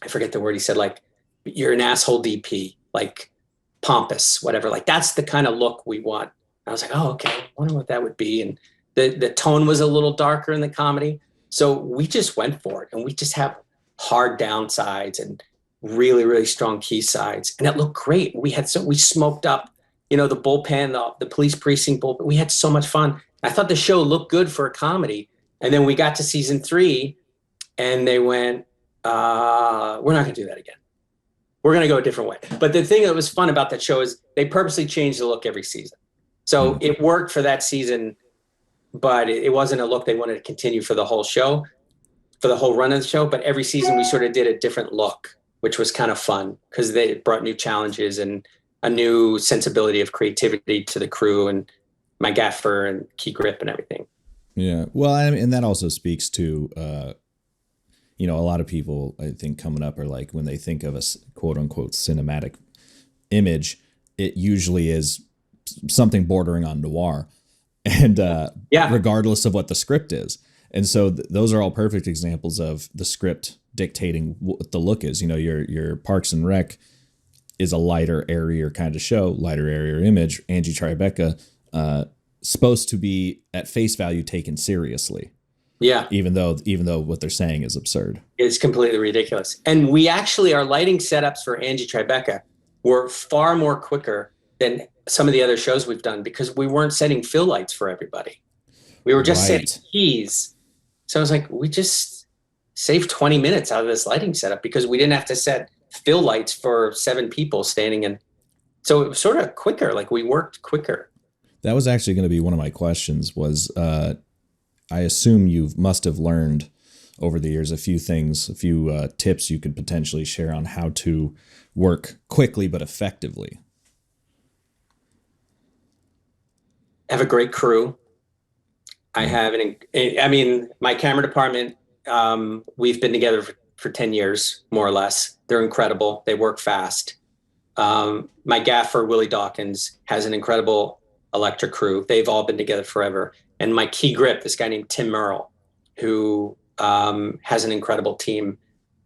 I forget the word he said, like, you're an asshole DP, like pompous, whatever. Like, that's the kind of look we want. I was like, oh, okay, I wonder what that would be. And the tone was a little darker in the comedy. So we just went for it. And we just have hard downsides and really, really strong key sides. And it looked great. We smoked up, the bullpen, the police precinct bullpen. We had so much fun. I thought the show looked good for a comedy. And then we got to season three and they went, we're not going to do that again. We're going to go a different way. But the thing that was fun about that show is they purposely changed the look every season. So it worked for that season, but it wasn't a look they wanted to continue for the whole show, for the whole run of the show. But every season we sort of did a different look, which was kind of fun because they brought new challenges and a new sensibility of creativity to the crew and my gaffer and key grip and everything. Yeah. Well, and that also speaks to, a lot of people, I think, coming up are like, when they think of a quote unquote cinematic image, it usually is something bordering on noir, and regardless of what the script is. And so those are all perfect examples of the script dictating what the look is. Your Parks and Rec is a lighter, airier kind of show, lighter, airier image. Angie Tribeca, supposed to be at face value taken seriously. Yeah. Even though what they're saying is absurd. It's completely ridiculous. And we actually, our lighting setups for Angie Tribeca were far more quicker than some of the other shows we've done because we weren't setting fill lights for everybody. We were just setting keys. So I was like, we just saved 20 minutes out of this lighting setup because we didn't have to set fill lights for 7 people standing in. So it was sort of quicker. Like we worked quicker. That was actually going to be one of my questions was, I assume you must have learned over the years a few tips you could potentially share on how to work quickly but effectively. Have a great crew. I have my camera department, we've been together for 10 years, more or less. They're incredible. They work fast. My gaffer, Willie Dawkins, has an incredible electric crew. They've all been together forever. And my key grip, this guy named Tim Merle, who has an incredible team.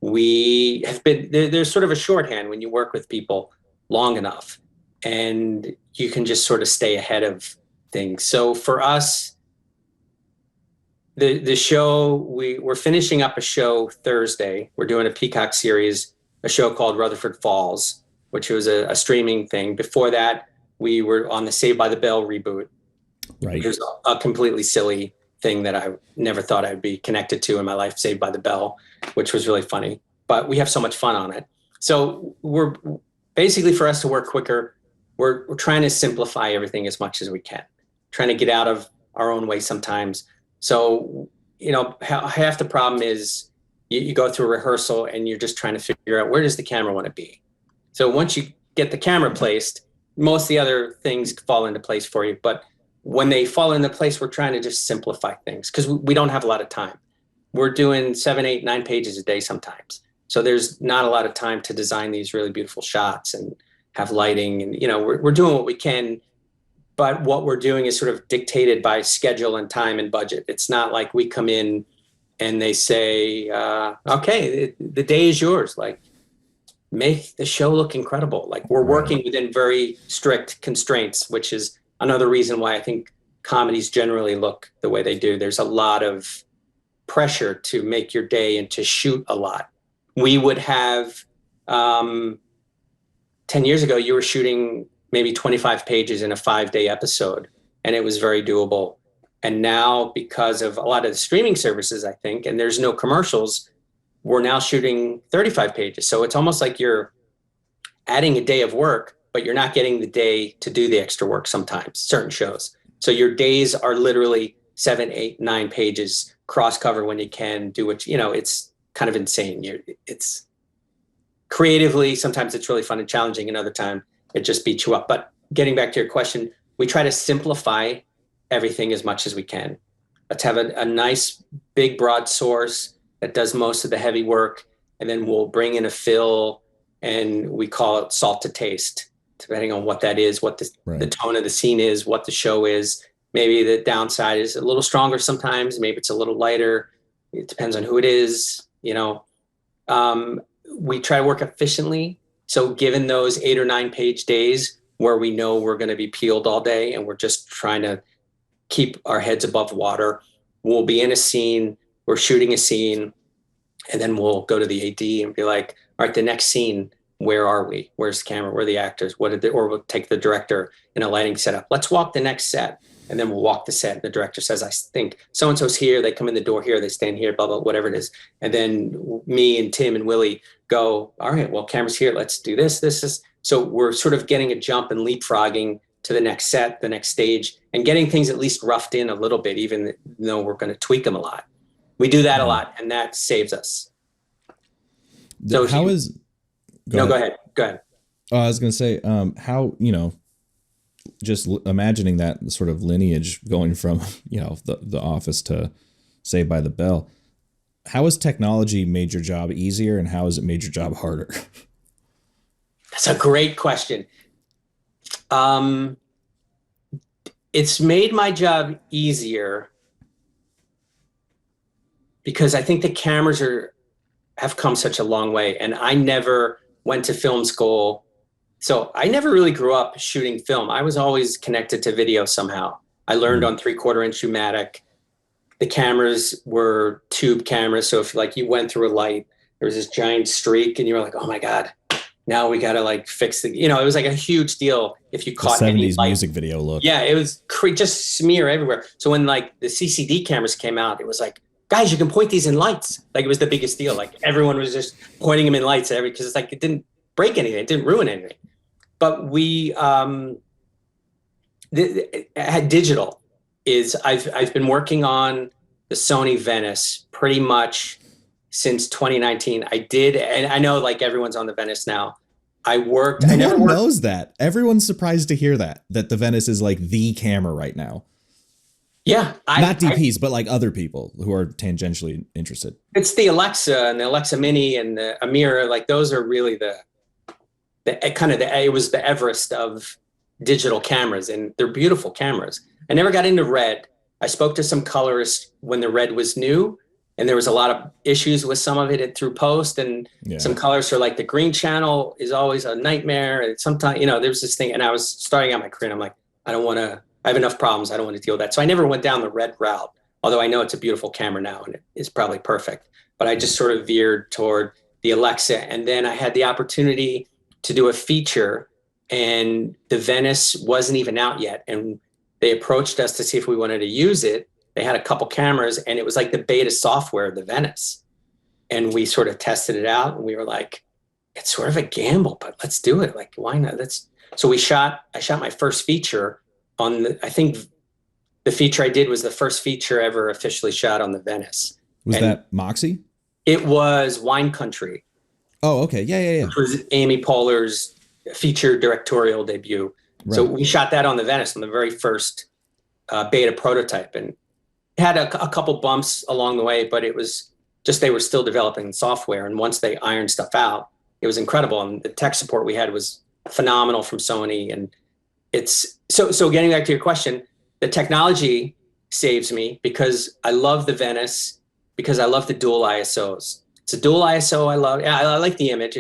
We have been, there's sort of a shorthand when you work with people long enough and you can just sort of stay ahead of things. So for us, the show, we're finishing up a show Thursday. We're doing a Peacock series, a show called Rutherford Falls, which was a streaming thing. Before that, we were on the Saved by the Bell reboot. Right. Which was a completely silly thing that I never thought I'd be connected to in my life, Saved by the Bell, which was really funny. But we have so much fun on it. So we're basically, for us to work quicker, we're trying to simplify everything as much as we can, trying to get out of our own way sometimes. So, half the problem is you go through a rehearsal and you're just trying to figure out where does the camera want to be. So once you get the camera placed, most of the other things fall into place for you. But when they fall into place, we're trying to just simplify things because we don't have a lot of time. We're doing 7, 8, 9 pages a day sometimes. So there's not a lot of time to design these really beautiful shots and have lighting. And, we're doing what we can, but what we're doing is sort of dictated by schedule and time and budget. It's not like we come in and they say, okay, the day is yours. Like, make the show look incredible. Like, we're working within very strict constraints, which is another reason why I think comedies generally look the way they do. There's a lot of pressure to make your day and to shoot a lot. We would have, 10 years ago, you were shooting maybe 25 pages in a 5-day episode, and it was very doable. And now, because of a lot of the streaming services, I think, and there's no commercials, we're now shooting 35 pages. So it's almost like you're adding a day of work, but you're not getting the day to do the extra work sometimes, certain shows. So your days are literally 7, 8, 9 pages, cross cover when you can, do what, it's kind of insane. It's creatively, sometimes it's really fun and challenging, and other time it just beats you up. But getting back to your question, we try to simplify everything as much as we can. Let's have a nice, big, broad source that does most of the heavy work, and then we'll bring in a fill, and we call it salt to taste, depending on what that is, what the tone of the scene is, what the show is. Maybe the downside is a little stronger sometimes, maybe it's a little lighter. It depends on who it is, We try to work efficiently. So given those 8 or 9 page days where we know we're going to be peeled all day and we're just trying to keep our heads above water, we'll be in a scene, we're shooting a scene, and then we'll go to the AD and be like, all right, the next scene, where are we? Where's the camera? Where are the actors? Or we'll take the director in a lighting setup. Let's walk the next set. And then we'll walk the set. The director says, I think so-and-so's here. They come in the door here. They stand here, blah, blah, whatever it is. And then me and Tim and Willie go, all right, well, camera's here. Let's do this. This is. So we're sort of getting a jump and leapfrogging to the next set, the next stage, and getting things at least roughed in a little bit, even though we're going to tweak them a lot. We do that a lot, and that saves us. So Go ahead. Go ahead. Oh, I was going to say, how, just imagining that sort of lineage going from, the Office to Saved by the Bell. How has technology made your job easier, and how has it made your job harder? That's a great question. It's made my job easier because I think the cameras have come such a long way, and I never went to film school. So I never really grew up shooting film. I was always connected to video somehow. I learned on 3/4 inch U-matic. The cameras were tube cameras. So if you went through a light, there was this giant streak and you were like, oh my God, now we got to fix it was like a huge deal if you caught the 70s any light. Music video look. Yeah, it was just smear everywhere. So when the CCD cameras came out, it was like, guys, you can point these in lights. It was the biggest deal. Everyone was just pointing them in lights because it didn't break anything. It didn't ruin anything. But we had digital. I've been working on the Sony Venice pretty much since 2019. I did, and I know everyone's on the Venice now. No one knows that. Everyone's surprised to hear that the Venice is the camera right now. Yeah. Not DPs, but other people who are tangentially interested. It's the Alexa and the Alexa Mini and the Amira. Those are really it was the Everest of digital cameras, and they're beautiful cameras. I never got into red. I spoke to some colorists when the red was new, and there was a lot of issues with some of it through post, and some colors are the green channel is always a nightmare. And sometimes, there's this thing, and I was starting out my career, and I'm like, I have enough problems. I don't want to deal with that. So I never went down the red route, although I know it's a beautiful camera now, and it is probably perfect. But I just sort of veered toward the Alexa. And then I had the opportunity to do a feature, and the Venice wasn't even out yet. And they approached us to see if we wanted to use it. They had a couple cameras, and it was the beta software of the Venice. And we sort of tested it out, and we were like, it's sort of a gamble, but let's do it. Why not? So I shot my first feature on I think the feature I did was the first feature ever officially shot on the Venice. Was that Moxie? It was Wine Country. Oh, okay. Yeah. Which was Amy Poehler's feature directorial debut. Right. So we shot that on the Venice on the very first beta prototype, and it had a couple bumps along the way, but it was just they were still developing software. And once they ironed stuff out, it was incredible. And the tech support we had was phenomenal from Sony. And it's so getting back to your question, the technology saves me because I love the Venice, because I love the dual ISOs. It's a dual ISO. I love. I like the image.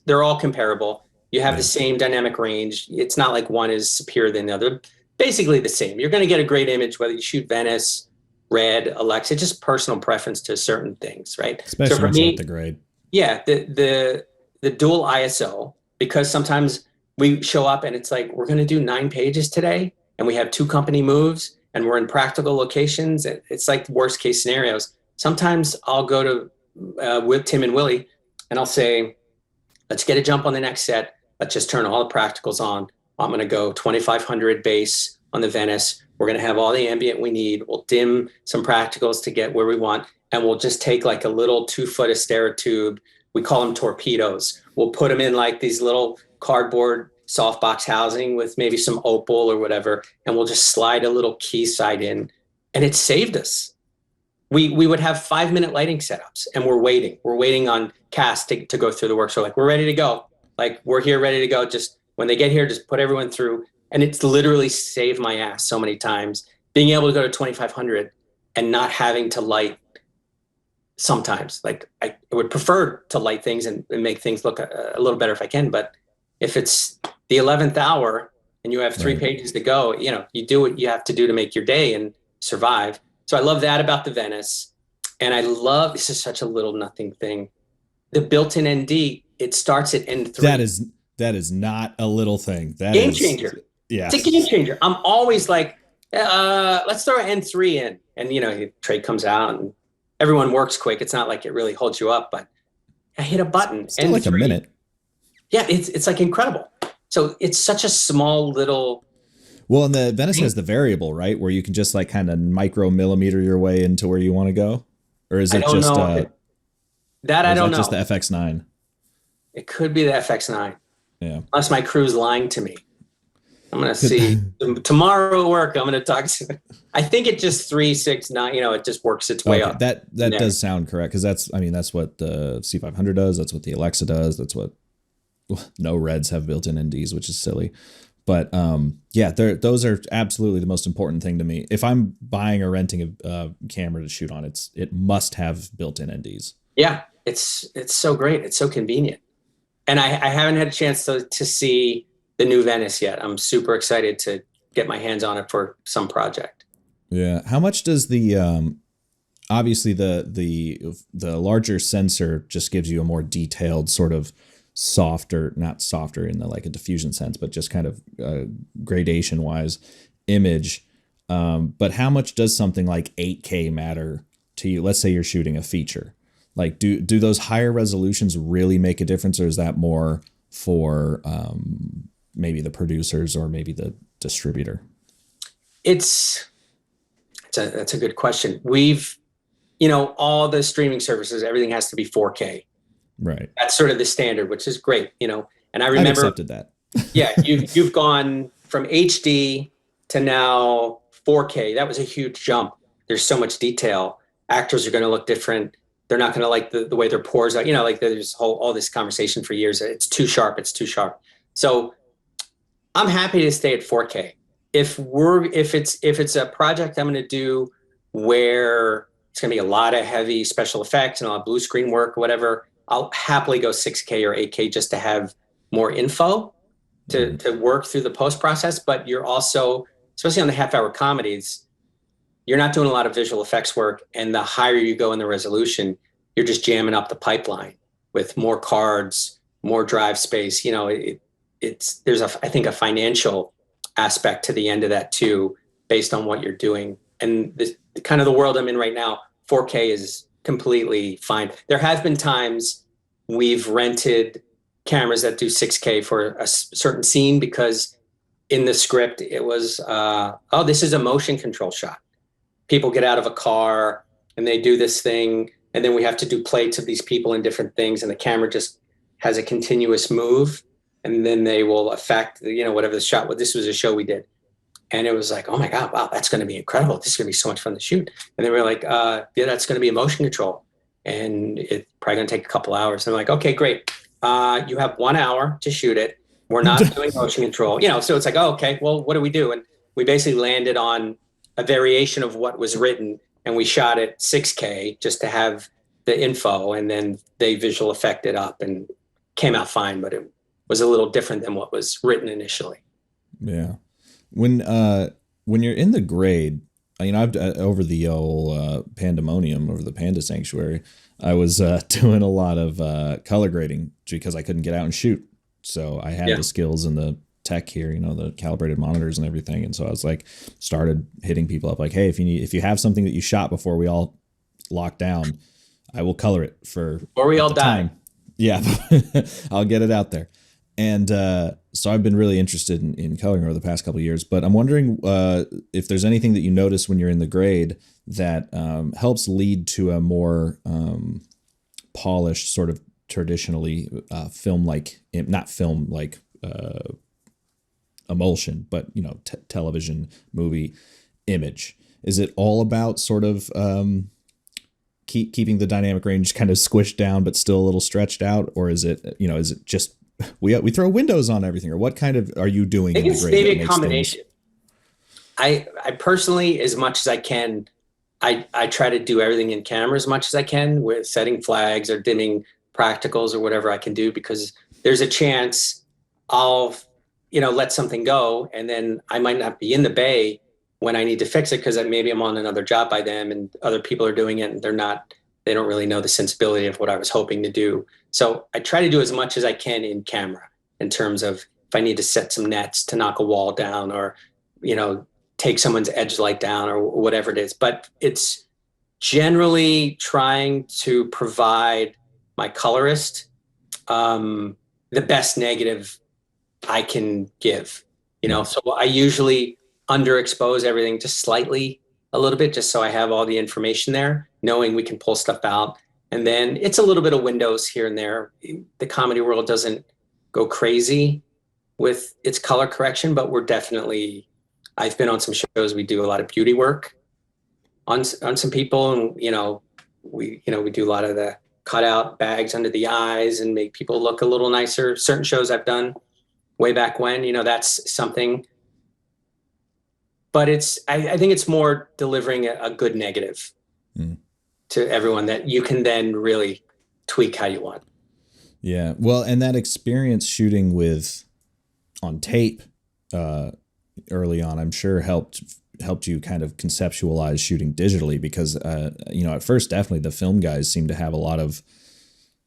They're all comparable. You have the same dynamic range. It's not like one is superior than the other. Basically the same. You're going to get a great image whether you shoot Venice, Red, Alexa. Just personal preference to certain things, right? Especially so for once you me, hit the grade. yeah, the dual ISO, because sometimes we show up and it's like we're going to do 9 pages today, and we have 2 company moves, and we're in practical locations. It's like worst case scenarios. Sometimes I'll go to with Tim and Willie, and I'll say, let's get a jump on the next set. Let's just turn all the practicals on. I'm going to go 2500 base on the Venice. We're going to have all the ambient we need. We'll dim some practicals to get where we want. And we'll just take like a little 2-foot Astera tube. We call them torpedoes. We'll put them in like these little cardboard softbox housing with maybe some opal or whatever. And we'll just slide a little key side in. And it saved us. We would have 5-minute lighting setups, and we're waiting on cast to go through the work. So like, we're ready to go. Like, we're here, ready to go. Just when they get here, just put everyone through. And it's literally saved my ass so many times, being able to go to 2500 and not having to light sometimes. Like, I would prefer to light things and make things look a little better if I can. But if it's the 11th hour and you have 3 pages to go, you do what you have to do to make your day and survive. So I love that about the Venice. And I love, this is such a little nothing thing, the built-in ND, it starts at N3. That is not a little thing. That game is changer. Yeah. It's a game changer. I'm always like, let's throw N3 in. And, Trey comes out and everyone works quick. It's not like it really holds you up, but I hit a button. Still like a minute. Yeah, it's like incredible. So it's such a small little. Well, and the Venice has the variable, right? Where you can just like kind of micro-millimeter your way into where you want to go? Or is it just that I don't know. Just the FX9? It could be the FX9. Yeah. Unless my crew's lying to me. I'm going to see tomorrow at work. I'm going to talk to, I think it just 3, 6, 9, it just works its way up. That does sound correct. Cause that's what the C500 does. That's what the Alexa does. That's what no Reds have built-in NDs, which is silly. But those are absolutely the most important thing to me. If I'm buying or renting a camera to shoot on, it must have built-in NDs. Yeah, it's so great. It's so convenient. And I haven't had a chance to see the new Venice yet. I'm super excited to get my hands on it for some project. Yeah. How much does the obviously the larger sensor just gives you a more detailed sort of softer, not softer in the like a diffusion sense, but just kind of gradation wise image. But how much does something like 8K matter to you? Let's say you're shooting a feature. Like, do those higher resolutions really make a difference, or is that more for maybe the producers or maybe the distributor? That's a good question. We've, all the streaming services, everything has to be 4K. Right. That's sort of the standard, which is great, and I remember I've accepted that. Yeah, you've gone from HD to now 4K. That was a huge jump. There's so much detail. Actors are going to look different. They're not going to like the way their pores are. Like there's all this conversation for years. It's too sharp. It's too sharp. So I'm happy to stay at 4K. If it's a project I'm going to do where it's going to be a lot of heavy special effects and a lot of blue screen work or whatever, I'll happily go 6K or 8K just to have more info to work through the post process. But you're also, especially on the half-hour comedies, you're not doing a lot of visual effects work. And the higher you go in the resolution, you're just jamming up the pipeline with more cards, more drive space. There's I think a financial aspect to the end of that too, based on what you're doing. And the kind of the world I'm in right now, 4K is completely fine. There have been times we've rented cameras that do 6K for a certain scene because in the script it was, this is a motion control shot. People get out of a car and they do this thing, and then we have to do plates of these people in different things, and the camera just has a continuous move, and then they will affect, whatever the shot was. This was a show we did. And it was like, oh my God, wow, that's going to be incredible. This is going to be so much fun to shoot. And then we were like, yeah, that's going to be a motion control. And it's probably going to take a couple hours. And I'm like, okay, great. You have 1 hour to shoot it. We're not doing motion control. So it's like, oh, okay, well, what do we do? And we basically landed on a variation of what was written. and we shot it 6K just to have the info, and then they visual effected up and came out fine, but it was a little different than what was written initially. Yeah. When you're in the grade, I've over the old pandemonium, over the Panda Sanctuary, I was doing a lot of color grading because I couldn't get out and shoot. So I had the skills and the tech here, the calibrated monitors and everything. And so I was like, started hitting people up like, hey, if you have something that you shot before we all locked down, I will color it for or we all die. Time. Yeah, I'll get it out there. And so I've been really interested in coloring over the past couple of years, but I'm wondering if there's anything that you notice when you're in the grade that helps lead to a more polished, sort of traditionally film-like, not film-like emulsion, but television movie image. Is it all about sort of keeping the dynamic range kind of squished down but still a little stretched out, or is it just we throw windows on everything, or what kind of are you doing? I think it's maybe a combination. I personally, as much as I can, I try to do everything in camera as much as I can, with setting flags or dimming practicals or whatever I can do, because there's a chance I'll let something go, and then I might not be in the bay when I need to fix it because maybe I'm on another job by them and other people are doing it and they don't really know the sensibility of what I was hoping to do. So I try to do as much as I can in camera in terms of if I need to set some nets to knock a wall down, or, take someone's edge light down, or whatever it is. But it's generally trying to provide my colorist the best negative I can give, So I usually underexpose everything just slightly, a little bit, just so I have all the information there, knowing we can pull stuff out. And then it's a little bit of windows here and there. The comedy world doesn't go crazy with its color correction, but I've been on some shows, we do a lot of beauty work on some people, and we do a lot of the cutout bags under the eyes and make people look a little nicer. Certain shows I've done way back when, that's something. But I think it's more delivering a good negative to everyone that you can then really tweak how you want. Yeah. Well, and that experience shooting on tape early on, I'm sure helped you kind of conceptualize shooting digitally, because, at first, definitely the film guys seem to have a lot of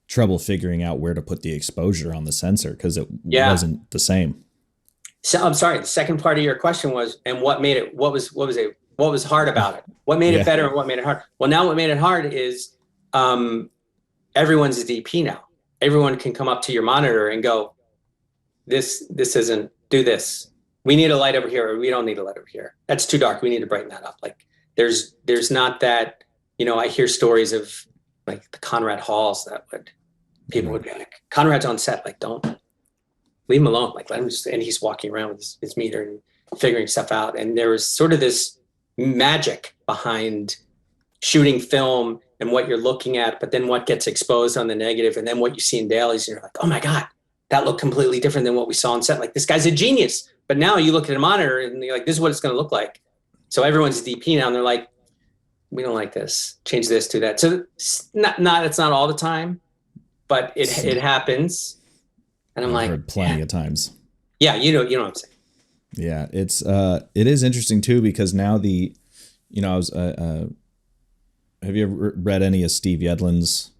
trouble figuring out where to put the exposure on the sensor because it wasn't the same. So I'm sorry. The second part of your question was, and what made it? What was hard about it? What made it better and what made it hard? Well, now what made it hard is everyone's a DP now. Everyone can come up to your monitor and go, "This isn't. Do this. We need a light over here, or we don't need a light over here. That's too dark. We need to brighten that up." Like there's not that. I hear stories of like the Conrad Halls people would be like, "Conrad's on set. Like, don't." Leave him alone. Like, let him just, and he's walking around with his meter and figuring stuff out. And there was sort of this magic behind shooting film and what you're looking at, but then what gets exposed on the negative, and then what you see in dailies, and you're like, oh my God, that looked completely different than what we saw on set. Like, this guy's a genius. But now you look at a monitor and you're like, this is what it's going to look like. So everyone's a DP now, and they're like, we don't like this. Change this to that. So it's not all the time, but it happens. And I've heard plenty of times. Yeah, you know what I'm saying. Yeah, it is interesting too, because now I was have you ever read any of Steve Yedlin's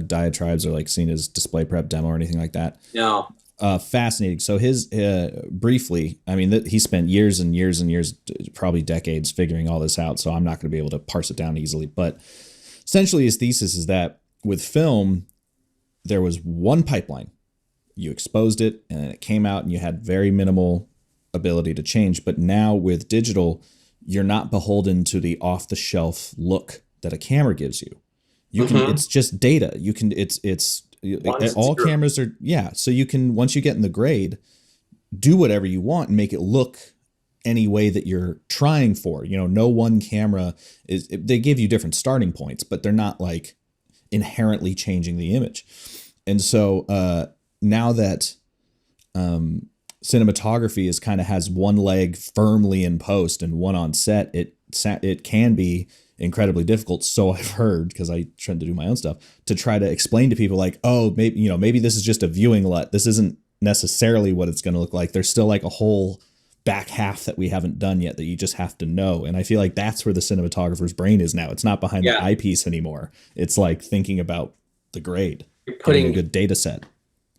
diatribes, or like seen his display prep demo or anything like that? No. Fascinating. So his briefly, he spent years and years and years, probably decades, figuring all this out. So I'm not going to be able to parse it down easily. But essentially, his thesis is that with film, there was one pipeline. You exposed it and it came out and you had very minimal ability to change. But now with digital, you're not beholden to the off the shelf look that a camera gives you. You can, it's just data. You can, all cameras are, so you can, once you get in the grade, do whatever you want and make it look any way that you're trying for. No one camera they give you different starting points, but they're not like inherently changing the image. And so, now that cinematography has one leg firmly in post and one on set, it can be incredibly difficult. So I've heard, because I try to do my own stuff, to try to explain to people like, oh, maybe, you know, maybe this is just a viewing LUT. This isn't necessarily what it's going to look like. There's still like a whole back half that we haven't done yet that you just have to know. And I feel like that's where the cinematographer's brain is now. It's not behind the eyepiece anymore. It's like thinking about the grade, you're putting a good data set.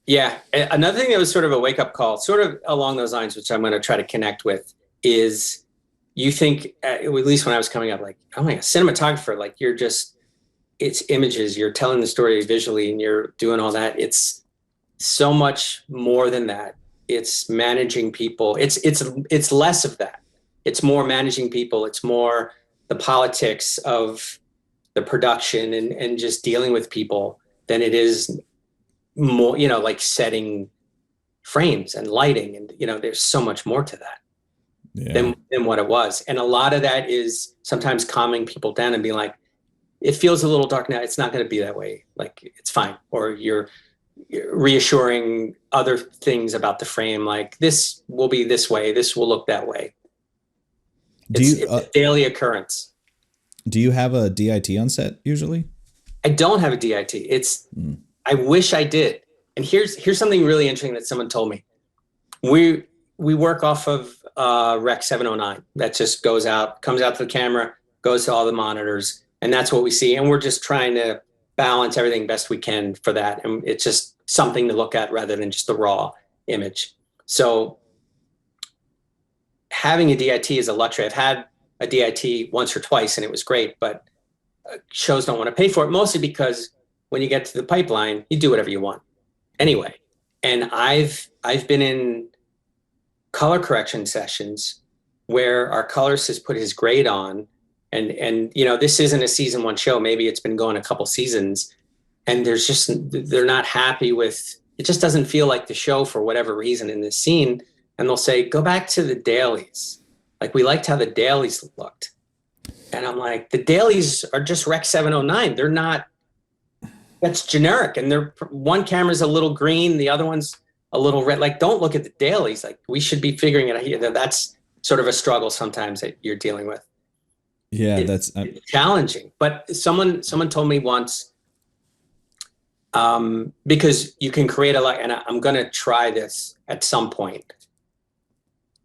Yeah. Another thing that was sort of a wake up call, sort of along those lines, which I'm going to try to connect with, is you think, at least when I was coming up, like, oh my God, cinematographer, like you're just, it's images, you're telling the story visually and you're doing all that. It's so much more than that. It's managing people. It's less of that. It's more managing people. It's more the politics of the production and just dealing with people than it is more, you know, like setting frames and lighting. And, you know, there's so much more to that than what it was. And a lot of that is sometimes calming people down and being like, it feels a little dark now. It's not going to be that way. Like, it's fine. Or you're reassuring other things about the frame. Like, this will be this way. This will look that way. It's a daily occurrence. Do you have a DIT on set usually? I don't have a DIT. I wish I did. And here's something really interesting that someone told me. We work off of Rec 709. That just comes out to the camera, goes to all the monitors, and that's what we see. And we're just trying to balance everything best we can for that. And it's just something to look at rather than just the raw image. So having a DIT is a luxury. I've had a DIT once or twice and it was great, but shows don't want to pay for it, mostly because when you get to the pipeline, you do whatever you want anyway. And I've been in color correction sessions where our colorist has put his grade on, and you know, this isn't a season one show. Maybe it's been going a couple seasons, and they're not happy with it. Just doesn't feel like the show for whatever reason in this scene. And they'll say, go back to the dailies. Like, we liked how the dailies looked. And I'm like, the dailies are just Rec 709. They're not, that's generic. And one camera's a little green, the other one's a little red. Like, don't look at the dailies. Like, we should be figuring it out here. That's sort of a struggle sometimes that you're dealing with. Yeah, it's challenging. But someone told me once, because you can create a lot, and I'm going to try this at some point.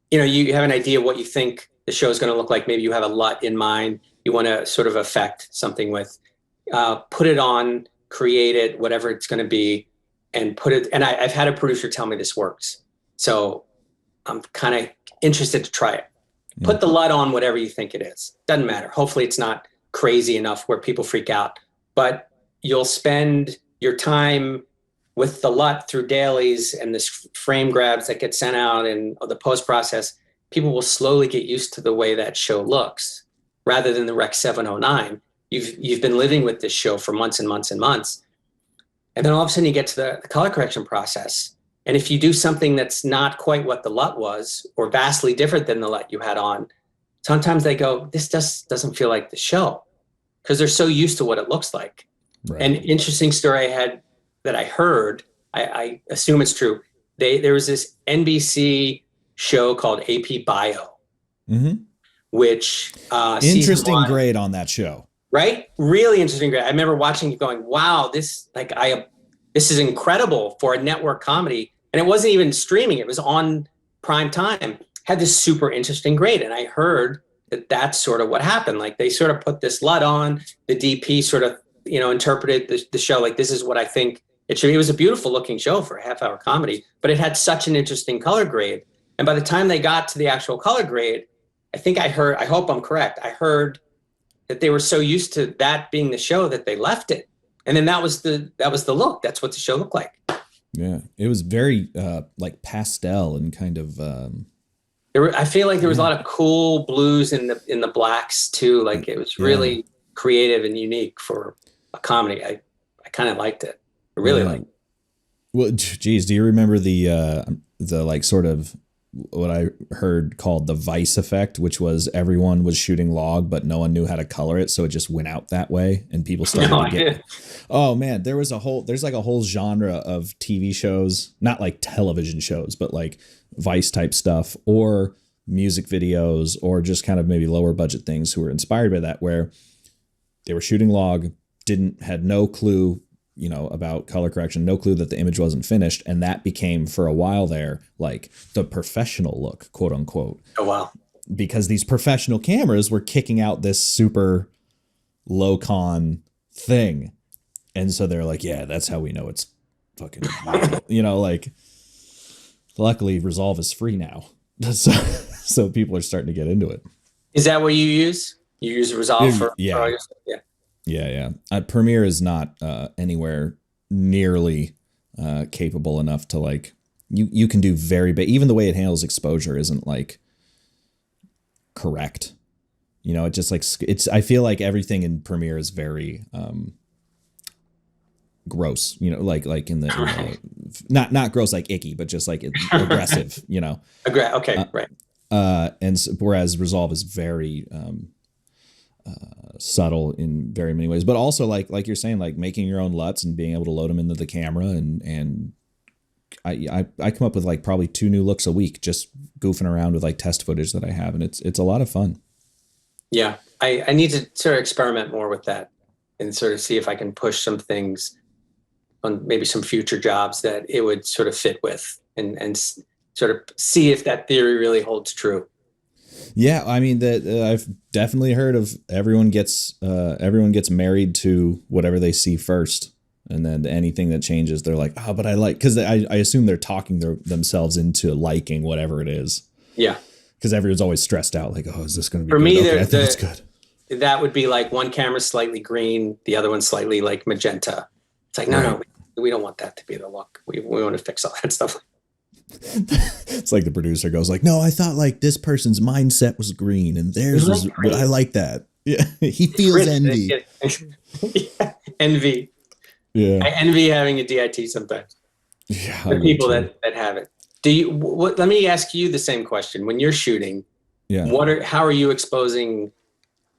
You know, you have an idea what you think the show is going to look like. Maybe you have a LUT in mind. You want to sort of affect something with, put it on, create it, whatever it's going to be, and put it. And I've had a producer tell me this works. So I'm kind of interested to try it. Yeah. Put the LUT on whatever you think it is. Doesn't matter. Hopefully it's not crazy enough where people freak out. But you'll spend your time with the LUT through dailies and this frame grabs that get sent out and the post process. People will slowly get used to the way that show looks rather than the Rec 709. You've been living with this show for months and months and months. And then all of a sudden you get to the color correction process. And if you do something that's not quite what the LUT was or vastly different than the LUT you had on, sometimes they go, this just doesn't feel like the show, because they're so used to what it looks like. Right. An interesting story I had that I heard, I assume it's true. There was this NBC show called AP Bio, which interesting grade on that show, right? Really interesting grade. I remember watching it going, wow, this is incredible for a network comedy. And it wasn't even streaming. It was on prime time, had this super interesting grade. And I heard that that's sort of what happened. Like, they sort of put this LUT on, the DP sort of, you know, interpreted the show like, this is what I think it should be. It was a beautiful looking show for a half-hour comedy, but it had such an interesting color grade. And by the time they got to the actual color grade, I hope I'm correct, I heard that they were so used to that being the show that they left it. And then that was the look. That's what the show looked like. Yeah. It was very like pastel and kind of I feel like there was a lot of cool blues in the blacks too. Like, it was really creative and unique for a comedy. I kind of liked it. I really liked it. Well, geez, do you remember the like sort of what I heard called the Vice effect, which was everyone was shooting log, but no one knew how to color it. So it just went out that way and people started to get, oh man, there's like a whole genre of TV shows, not like television shows, but like Vice type stuff or music videos or just kind of maybe lower budget things who were inspired by that, where they were shooting log, had no clue, about color correction, no clue that the image wasn't finished. And that became for a while there, like the professional look, quote unquote. Oh, wow. Because these professional cameras were kicking out this super low con thing. And so they're like, yeah, that's how we know it's fucking, like, luckily Resolve is free now. So people are starting to get into it. Is that what you use? You use Resolve for all your stuff? Yeah. Yeah. Premiere is not anywhere nearly capable enough to like, you can do very big, even the way it handles exposure isn't like correct. It just like, I feel like everything in Premiere is very gross, like in the not gross like icky, but just like aggressive, Okay, right. And so, whereas Resolve is very subtle in very many ways, but also like you're saying, like making your own LUTs and being able to load them into the camera, and I come up with like probably 2 new looks a week just goofing around with like test footage that I have, and it's a lot of fun. Yeah, I need to sort of experiment more with that and sort of see if I can push some things on maybe some future jobs that it would sort of fit with, and sort of see if that theory really holds true. Yeah, I mean that I've definitely heard of everyone gets married to whatever they see first, and then anything that changes, they're like, oh, but I like, because I assume they're talking themselves into liking whatever it is. Yeah, because everyone's always stressed out, like, oh, is this going to be for good? me? Okay, I think it's good. That would be like one camera's slightly green, the other one's slightly like magenta. It's like, no, we don't want that to be the look. We want to fix all that stuff. It's like the producer goes like, no, I thought like this person's mindset was green and theirs was, but I like that. Yeah, he feels envy. Yeah. Envy. Yeah, I envy having a DIT sometimes. Yeah, the people that have it. Let me ask you the same question. When you're shooting, how are you exposing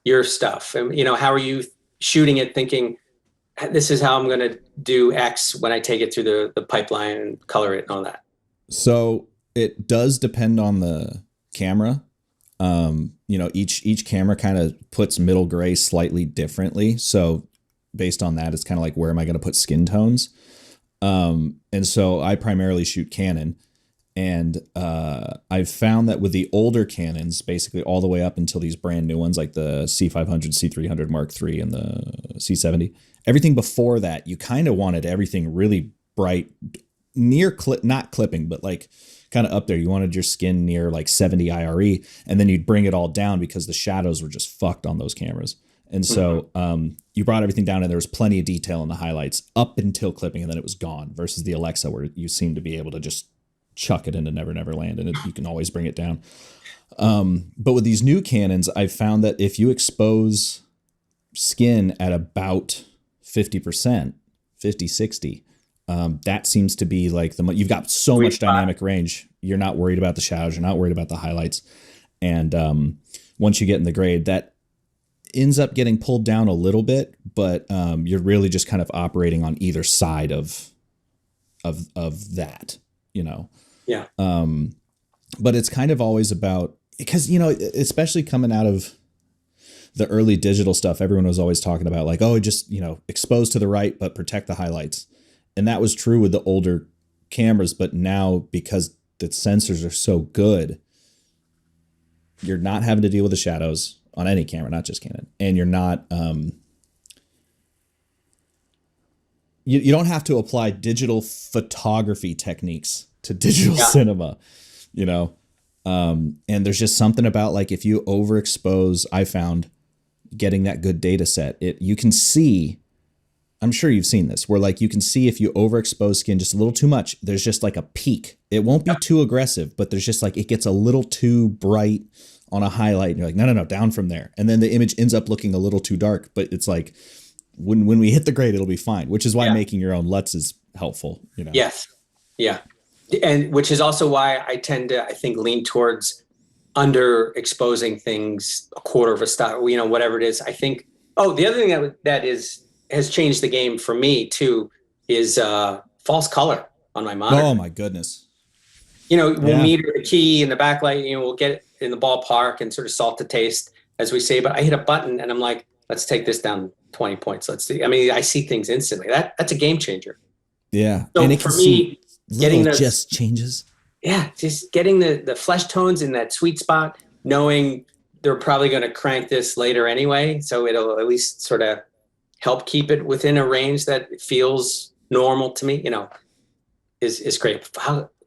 your stuff? And how are you shooting it thinking, this is how I'm going to do X when I take it through the pipeline and color it and all that? So it does depend on the camera. Each camera kind of puts middle gray slightly differently. So based on that, it's kind of like, where am I going to put skin tones? And so I primarily shoot Canon, and I've found that with the older Canons, basically all the way up until these brand new ones, like the C500, C300 Mark III, and the C70, everything before that, you kind of wanted everything really bright, near not clipping, but like kind of up there. You wanted your skin near like 70 IRE, and then you'd bring it all down because the shadows were just fucked on those cameras. And so you brought everything down, and there was plenty of detail in the highlights up until clipping, and then it was gone, versus the Alexa, where you seem to be able to just chuck it into Never Never Land, and you can always bring it down. But with these new Canons, I've found that if you expose skin at about 50%, 50, 60, that seems to be like you've got so much dynamic range. You're not worried about the shadows. You're not worried about the highlights. And once you get in the grade, that ends up getting pulled down a little bit, but you're really just kind of operating on either side of that, Yeah. But it's kind of always about, because, especially coming out of the early digital stuff, everyone was always talking about like, oh, just, expose to the right, but protect the highlights. And that was true with the older cameras. But now, because the sensors are so good, you're not having to deal with the shadows on any camera, not just Canon. And you're not, you don't have to apply digital photography techniques to digital cinema, and there's just something about like, if you overexpose, I found getting that good data set, you can see, I'm sure you've seen this, where like you can see if you overexpose skin just a little too much, there's just like a peak. It won't be too aggressive, but there's just like, it gets a little too bright on a highlight, and you're like, no, down from there. And then the image ends up looking a little too dark, but it's like, when we hit the grade, it'll be fine, which is why making your own LUTs is helpful. Yes. Yeah. And which is also why I tend to, I think, lean towards underexposing things a quarter of a stop, whatever it is. I think, the other thing that has changed the game for me too is false color on my monitor. Oh my goodness. We'll meter the key in the backlight, we'll get it in the ballpark and sort of salt to taste, as we say, but I hit a button and I'm like, let's take this down 20 points. Let's see. I mean, I see things instantly. That's a game changer. Yeah. So And it for can me, see getting little those, just changes. yeah, just getting the flesh tones in that sweet spot, knowing they're probably going to crank this later anyway. So it'll at least sort of help keep it within a range that feels normal to me, is great.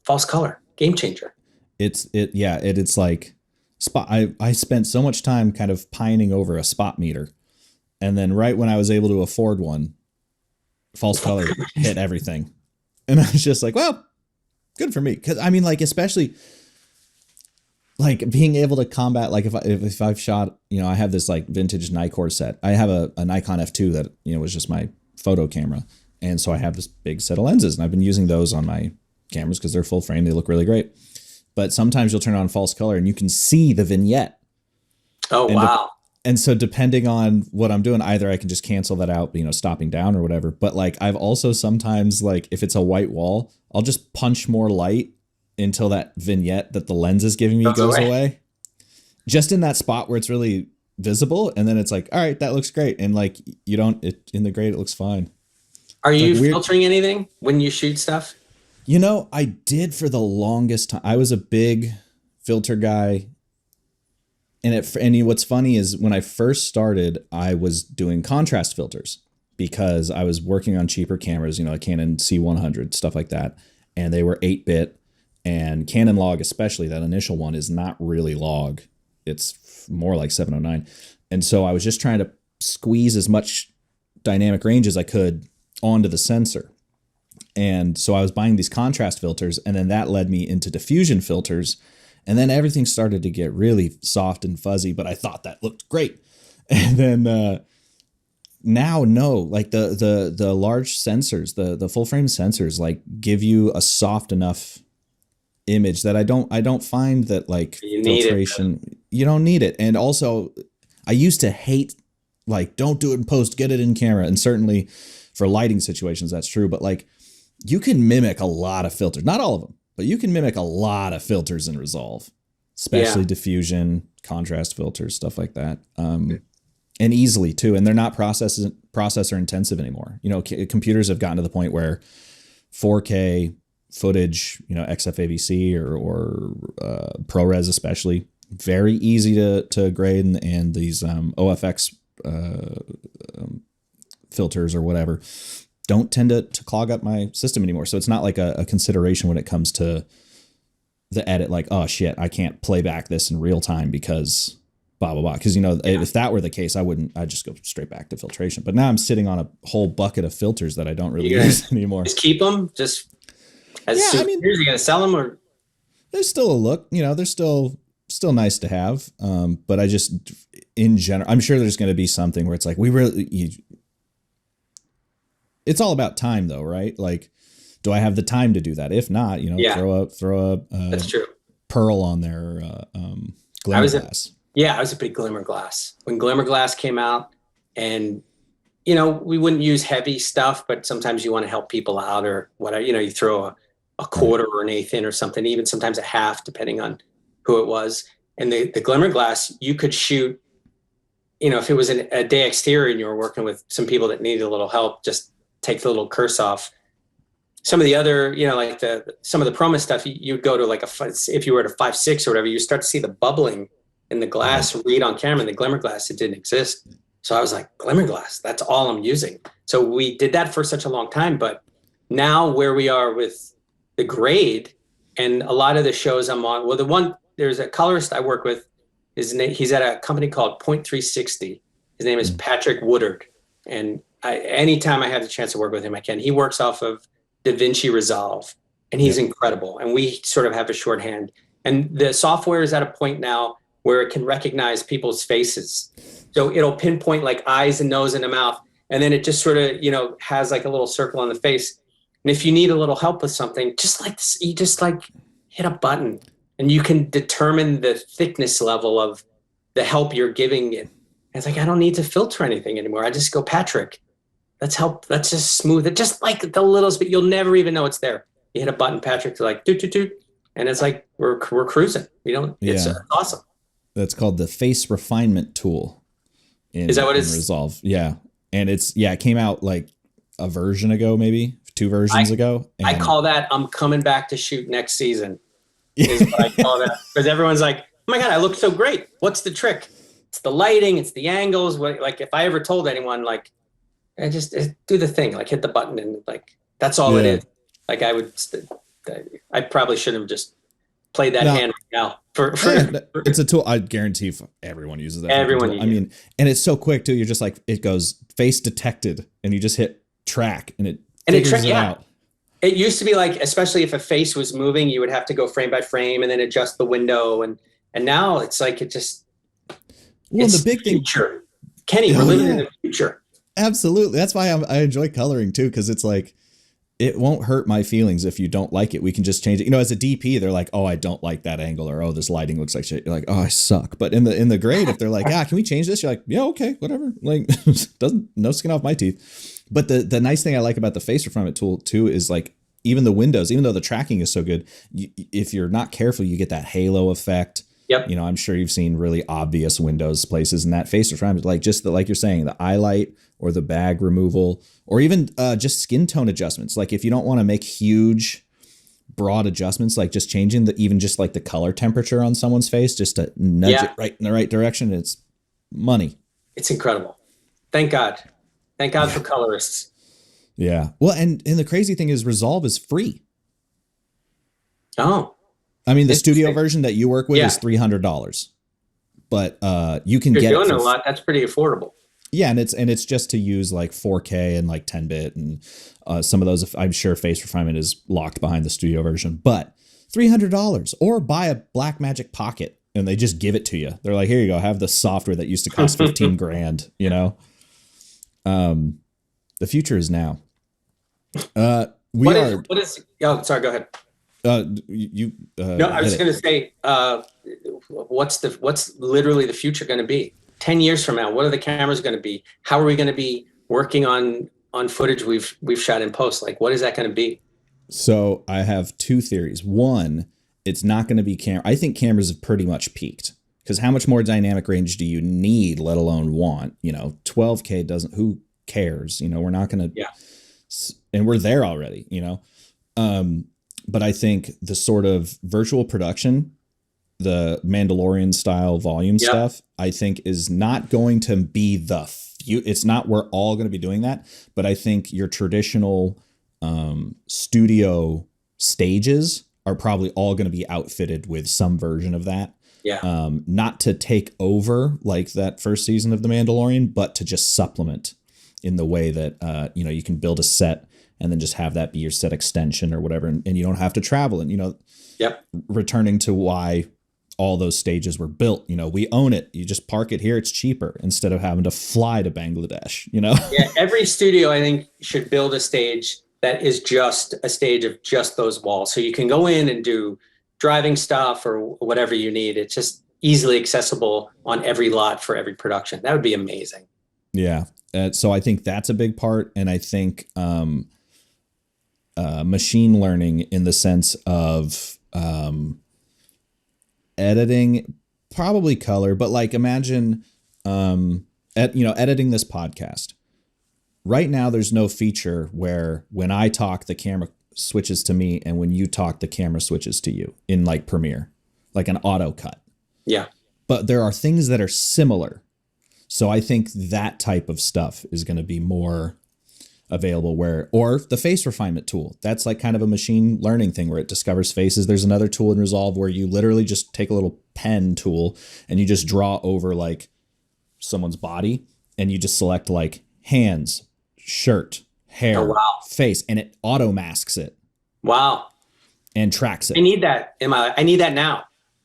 False color, game changer. It's like spot. I spent so much time kind of pining over a spot meter. And then right when I was able to afford one, false color hit everything. And I was just like, well, good for me. Cause I mean, like, especially like being able to combat, like if I've shot, I have this like vintage Nikkor set. I have a Nikon F2 that, was just my photo camera. And so I have this big set of lenses and I've been using those on my cameras because they're full frame. They look really great. But sometimes you'll turn on false color and you can see the vignette. Oh, wow. And so depending on what I'm doing, either I can just cancel that out, stopping down or whatever. But like I've also sometimes, like if it's a white wall, I'll just punch more light until that vignette that the lens is giving me goes away. Just in that spot where it's really visible. And then it's like, all right, that looks great. And like in the grade, it looks fine. Are you filtering anything when you shoot stuff? I did for the longest time. I was a big filter guy. And what's funny is when I first started, I was doing contrast filters because I was working on cheaper cameras, a Canon C100, stuff like that. And they were 8-bit, and Canon log, especially that initial one, is not really log. It's more like 709. And so I was just trying to squeeze as much dynamic range as I could onto the sensor. And so I was buying these contrast filters, and then that led me into diffusion filters. And then everything started to get really soft and fuzzy, but I thought that looked great. And then now, no, like the large sensors, the full frame sensors, like give you a soft enough image that I don't find that like filtration, you don't need it. And also I used to hate, like, don't do it in post, get it in camera. And certainly for lighting situations, that's true. But like you can mimic a lot of filters, not all of them. But you can mimic a lot of filters in Resolve, especially diffusion, contrast filters, stuff like that. And easily too. And they're not processor intensive anymore. Computers have gotten to the point where 4K footage, XFAVC or ProRes especially, very easy to grade. And these OFX filters or whatever don't tend to clog up my system anymore. So it's not like a consideration when it comes to the edit, like, oh shit, I can't play back this in real time because blah, blah, blah. Because, if that were the case, I'd just go straight back to filtration. But now I'm sitting on a whole bucket of filters that I don't really use anymore. Just keep them just as souvenirs. You're going to sell them, or? There's still a look, they're still nice to have. But I just, in general, I'm sure there's going to be something where it's like, it's all about time though, right? Like, do I have the time to do that? If not, throw a that's true. Pearl on there, glimmer glass. I was a big glimmer glass. When glimmer glass came out, and we wouldn't use heavy stuff, but sometimes you want to help people out or whatever. You throw a quarter or an eighth in or something, even sometimes a half, depending on who it was. And the glimmer glass, you could shoot, if it was a day exterior and you were working with some people that needed a little help, just take the little curse off. Some of the other, like some of the Proma stuff, you'd go to like if you were at a 5.6 or whatever, you start to see the bubbling in the glass read on camera. And the glimmer glass, it didn't exist. So I was like, glimmer glass, that's all I'm using. So we did that for such a long time. But now where we are with the grade and a lot of the shows I'm on, well, there's a colorist I work with, he's at a company called Point 360. His name is Patrick Woodard. And anytime I have the chance to work with him, I can. He works off of DaVinci Resolve, and he's incredible. And we sort of have a shorthand. And the software is at a point now where it can recognize people's faces. So it'll pinpoint like eyes and nose and a mouth. And then it just sort of, has like a little circle on the face. And if you need a little help with something, just like this, you just like hit a button and you can determine the thickness level of the help you're giving it. And it's like, I don't need to filter anything anymore. I just go, Patrick, let's just smooth it. Just like the littlest bit, you'll never even know it's there. You hit a button, Patrick, like doot, doot, doot. And it's like, we're cruising. It's awesome. That's called the face refinement tool. Is that what in it's? Resolve. Yeah. And it came out like a version ago, maybe 2 versions ago. And I call that I'm coming back to shoot next season. Is what I call that, because everyone's like, oh my God, I look so great. What's the trick? It's the lighting, it's the angles. Like if I ever told anyone, like, I just do the thing, like hit the button and like, that's all it is. Like I probably should have just played that hand right now. It's a tool. I guarantee everyone uses that. Everyone tool. I mean, and it's so quick too. You're just like, it goes face detected and you just hit track and it figures it out. It used to be like, especially if a face was moving, you would have to go frame by frame and then adjust the window. And now it's like, the big future. Kenny, we're living in the future. Absolutely. That's why I enjoy coloring too. Cause it's like, it won't hurt my feelings if you don't like it. We can just change it. You know, as a DP, they're like, oh, I don't like that angle, or, oh, this lighting looks like shit. You're like, oh, I suck. But in the grade, if they're like, can we change this? You're like, yeah, okay, whatever. Like, no skin off my teeth. But the nice thing I like about the face refinement tool too is like, even the windows, even though the tracking is so good, if you're not careful, you get that halo effect. Yep. You know, I'm sure you've seen really obvious windows places, and that face refinement, like like you're saying, the eye light or the bag removal, or even just skin tone adjustments. Like if you don't want to make huge, broad adjustments, like just changing even just like the color temperature on someone's face, just to nudge it right in the right direction, it's money. It's incredible. Thank God. Thank God for colorists. Yeah. Well, and the crazy thing is Resolve is free. Oh. I mean, the studio version that you work with is $300, but you can get doing a lot. That's pretty affordable. Yeah, and it's just to use like 4K and like 10-bit, and some of those, I'm sure Face Refinement is locked behind the studio version, but $300, or buy a Blackmagic Pocket and they just give it to you. They're like, here you go, have the software that used to cost 15 grand. You know, the future is now. What is? Oh, sorry. Go ahead. No, I was going to say, what's literally the future going to be? 10 years from now, what are the cameras going to be? How are we going to be working on footage we've shot in post? Like, what is that going to be? So I have 2 theories. One, it's not going to be camera. I think cameras have pretty much peaked, because how much more dynamic range do you need, let alone want? You know, 12K doesn't. Who cares? You know, we're not going to. Yeah. And we're there already. You know. But I think the sort of virtual production, the Mandalorian style volume stuff, I think is not going to be it's not, we're all going to be doing that. But I think your traditional studio stages are probably all going to be outfitted with some version of that. Yeah. Not to take over like that first season of The Mandalorian, but to just supplement in the way that, you can build a set and then just have that be your set extension or whatever. And you don't have to travel. And, returning to why all those stages were built, we own it. You just park it here. It's cheaper instead of having to fly to Bangladesh, Yeah. Every studio, I think, should build a stage that is just a stage of just those walls. So you can go in and do driving stuff or whatever you need. It's just easily accessible on every lot for every production. That would be amazing. Yeah. So I think that's a big part. And I think, machine learning in the sense of editing, probably color, but like imagine editing this podcast. Right now there's no feature where when I talk the camera switches to me and when you talk the camera switches to you in like Premiere, like an auto cut. Yeah. But there are things that are similar. So I think that type of stuff is going to be more available, or the face refinement tool. That's like kind of a machine learning thing where it discovers faces. There's another tool in Resolve where you literally just take a little pen tool and you just draw over like someone's body and you just select like hands, shirt, hair, face, and it auto masks it. Wow. And tracks it. I need that I need that now.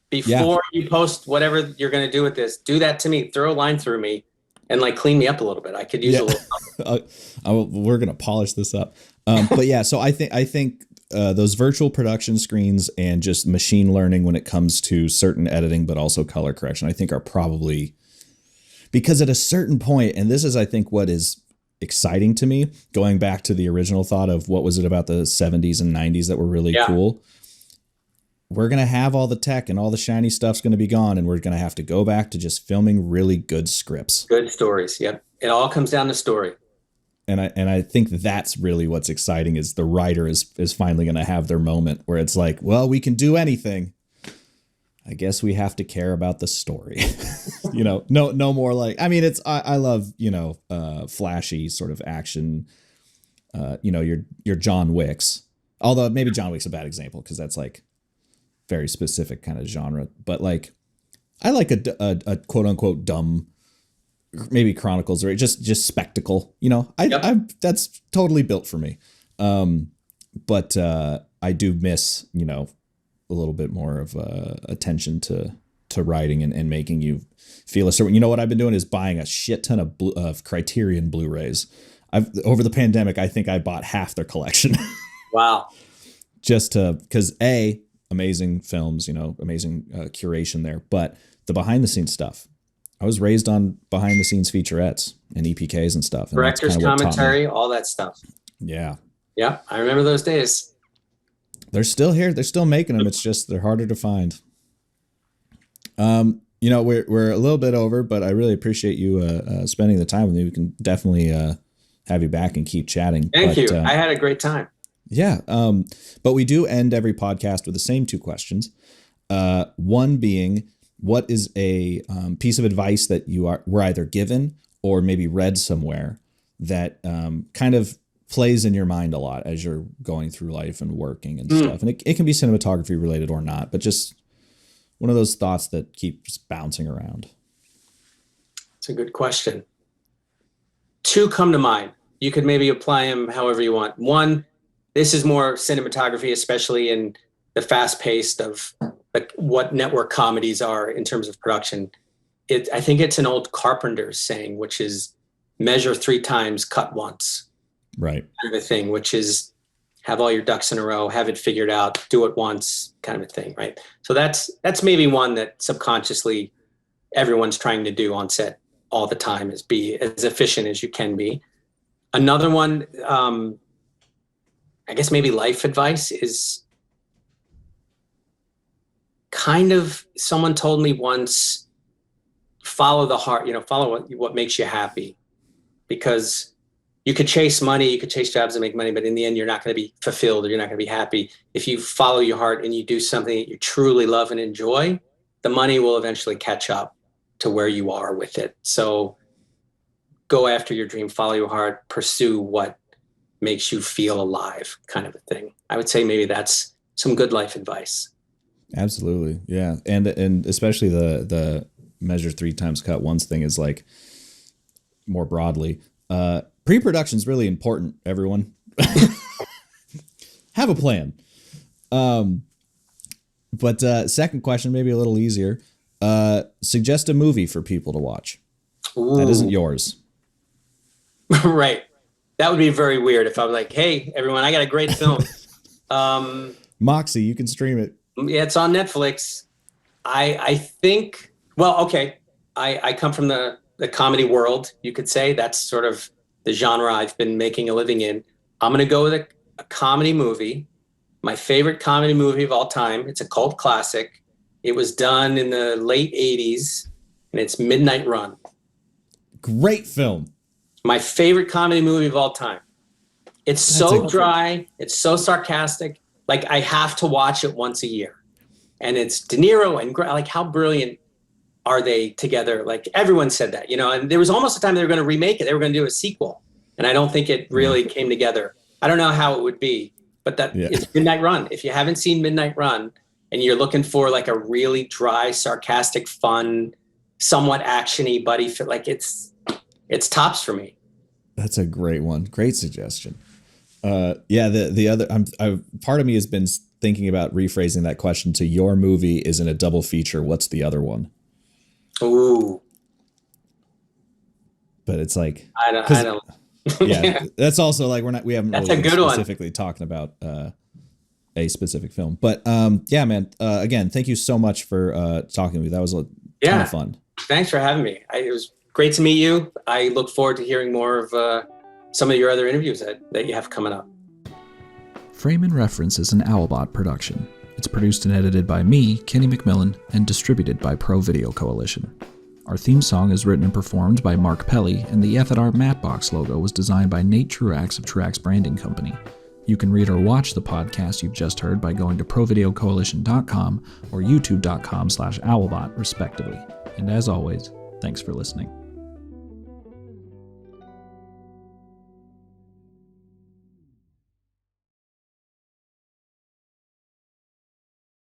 Before you post whatever you're going to do with this, do that to me. Throw a line through me and like clean me up a little bit. I could use a little. We're going to polish this up. But yeah, so I think those virtual production screens and just machine learning when it comes to certain editing, but also color correction, I think are probably, because at a certain point, and this is, I think, what is exciting to me, going back to the original thought of what was it about the 70s and 90s that were really cool. we're going to have all the tech and all the shiny stuff's going to be gone, and we're going to have to go back to just filming really good scripts. Good stories. Yep. It all comes down to story. And I think that's really what's exciting, is the writer is finally going to have their moment where it's like, well, we can do anything. I guess we have to care about the story. No more like, I mean, I love, flashy sort of action, your John Wicks, although maybe John Wick's a bad example, because that's like very specific kind of genre. But like, I like a quote unquote dumb, maybe Chronicles, or just spectacle, I that's totally built for me. But I do miss, a little bit more of attention to writing and making you feel a certain. You know what I've been doing is buying a shit ton of Criterion Blu-rays. Over the pandemic, I think I bought half their collection. Wow. Just because amazing films, amazing curation there, but the behind the scenes stuff. I was raised on behind the scenes featurettes and EPKs and stuff. And director's commentary, all that stuff. Yeah. Yeah. I remember those days. They're still here. They're still making them. It's just, they're harder to find. We're a little bit over, but I really appreciate you spending the time with me. We can definitely have you back and keep chatting. Thank you. I had a great time. Yeah. But we do end every podcast with the same two questions. One being, what is a piece of advice that were either given or maybe read somewhere that kind of plays in your mind a lot as you're going through life and working and stuff? And it can be cinematography related or not, but just one of those thoughts that keeps bouncing around. It's a good question. Two come to mind. You could maybe apply them however you want. One, this is more cinematography, especially in the fast paced of like what network comedies are in terms of production. I think it's an old Carpenter's saying, which is measure 3 times, cut once. Right. Kind of a thing, which is have all your ducks in a row, have it figured out, do it once, kind of a thing, right? So that's maybe one that subconsciously everyone's trying to do on set all the time, is be as efficient as you can be. Another one, I guess maybe life advice, is kind of, someone told me once, follow the heart, follow what makes you happy, because you could chase money, you could chase jobs and make money, but in the end, you're not going to be fulfilled, or you're not going to be happy. If you follow your heart and you do something that you truly love and enjoy, the money will eventually catch up to where you are with it. So go after your dream, follow your heart, pursue what makes you feel alive, kind of a thing. I would say maybe that's some good life advice. Absolutely. Yeah. And especially the measure 3 times, cut once thing is like, more broadly, pre-production is really important, everyone. Have a plan. But second question, maybe a little easier. Suggest a movie for people to watch. Ooh. That isn't yours. Right. That would be very weird if I was like, hey, everyone, I got a great film. Moxie, you can stream it. Yeah, it's on Netflix. I think, well, okay. I come from the comedy world, you could say. That's sort of the genre I've been making a living in. I'm going to go with a comedy movie, my favorite comedy movie of all time. It's a cult classic. It was done in the late 80s, and it's Midnight Run. Great film. My favorite comedy movie of all time. It's so dry. It's so sarcastic. Like, I have to watch it once a year. And it's De Niro and like, how brilliant are they together? Like, everyone said that, and there was almost a time they were going to remake it. They were going to do a sequel. And I don't think it really came together. I don't know how it would be, but it's Midnight Run. If you haven't seen Midnight Run and you're looking for like a really dry, sarcastic, fun, somewhat actiony buddy, like it's tops for me. That's a great one. Great suggestion. The other, part of me has been thinking about rephrasing that question to, your movie is in a double feature. What's the other one? Ooh. But it's like, I don't. Yeah, that's also like, we haven't that's really a good specifically one. Talking about a specific film. But yeah, man, again, thank you so much for talking to me. That was a ton of fun. Thanks for having me. It was great to meet you. I look forward to hearing more of some of your other interviews that you have coming up. Frame and Reference is an Owlbot production. It's produced and edited by me, Kenny McMillan, and distributed by ProVideo Coalition. Our theme song is written and performed by Mark Pelly, and the F at our Mattbox logo was designed by Nate Truax of Truax Branding Company. You can read or watch the podcast you've just heard by going to provideocoalition.com or youtube.com/owlbot, respectively. And as always, thanks for listening.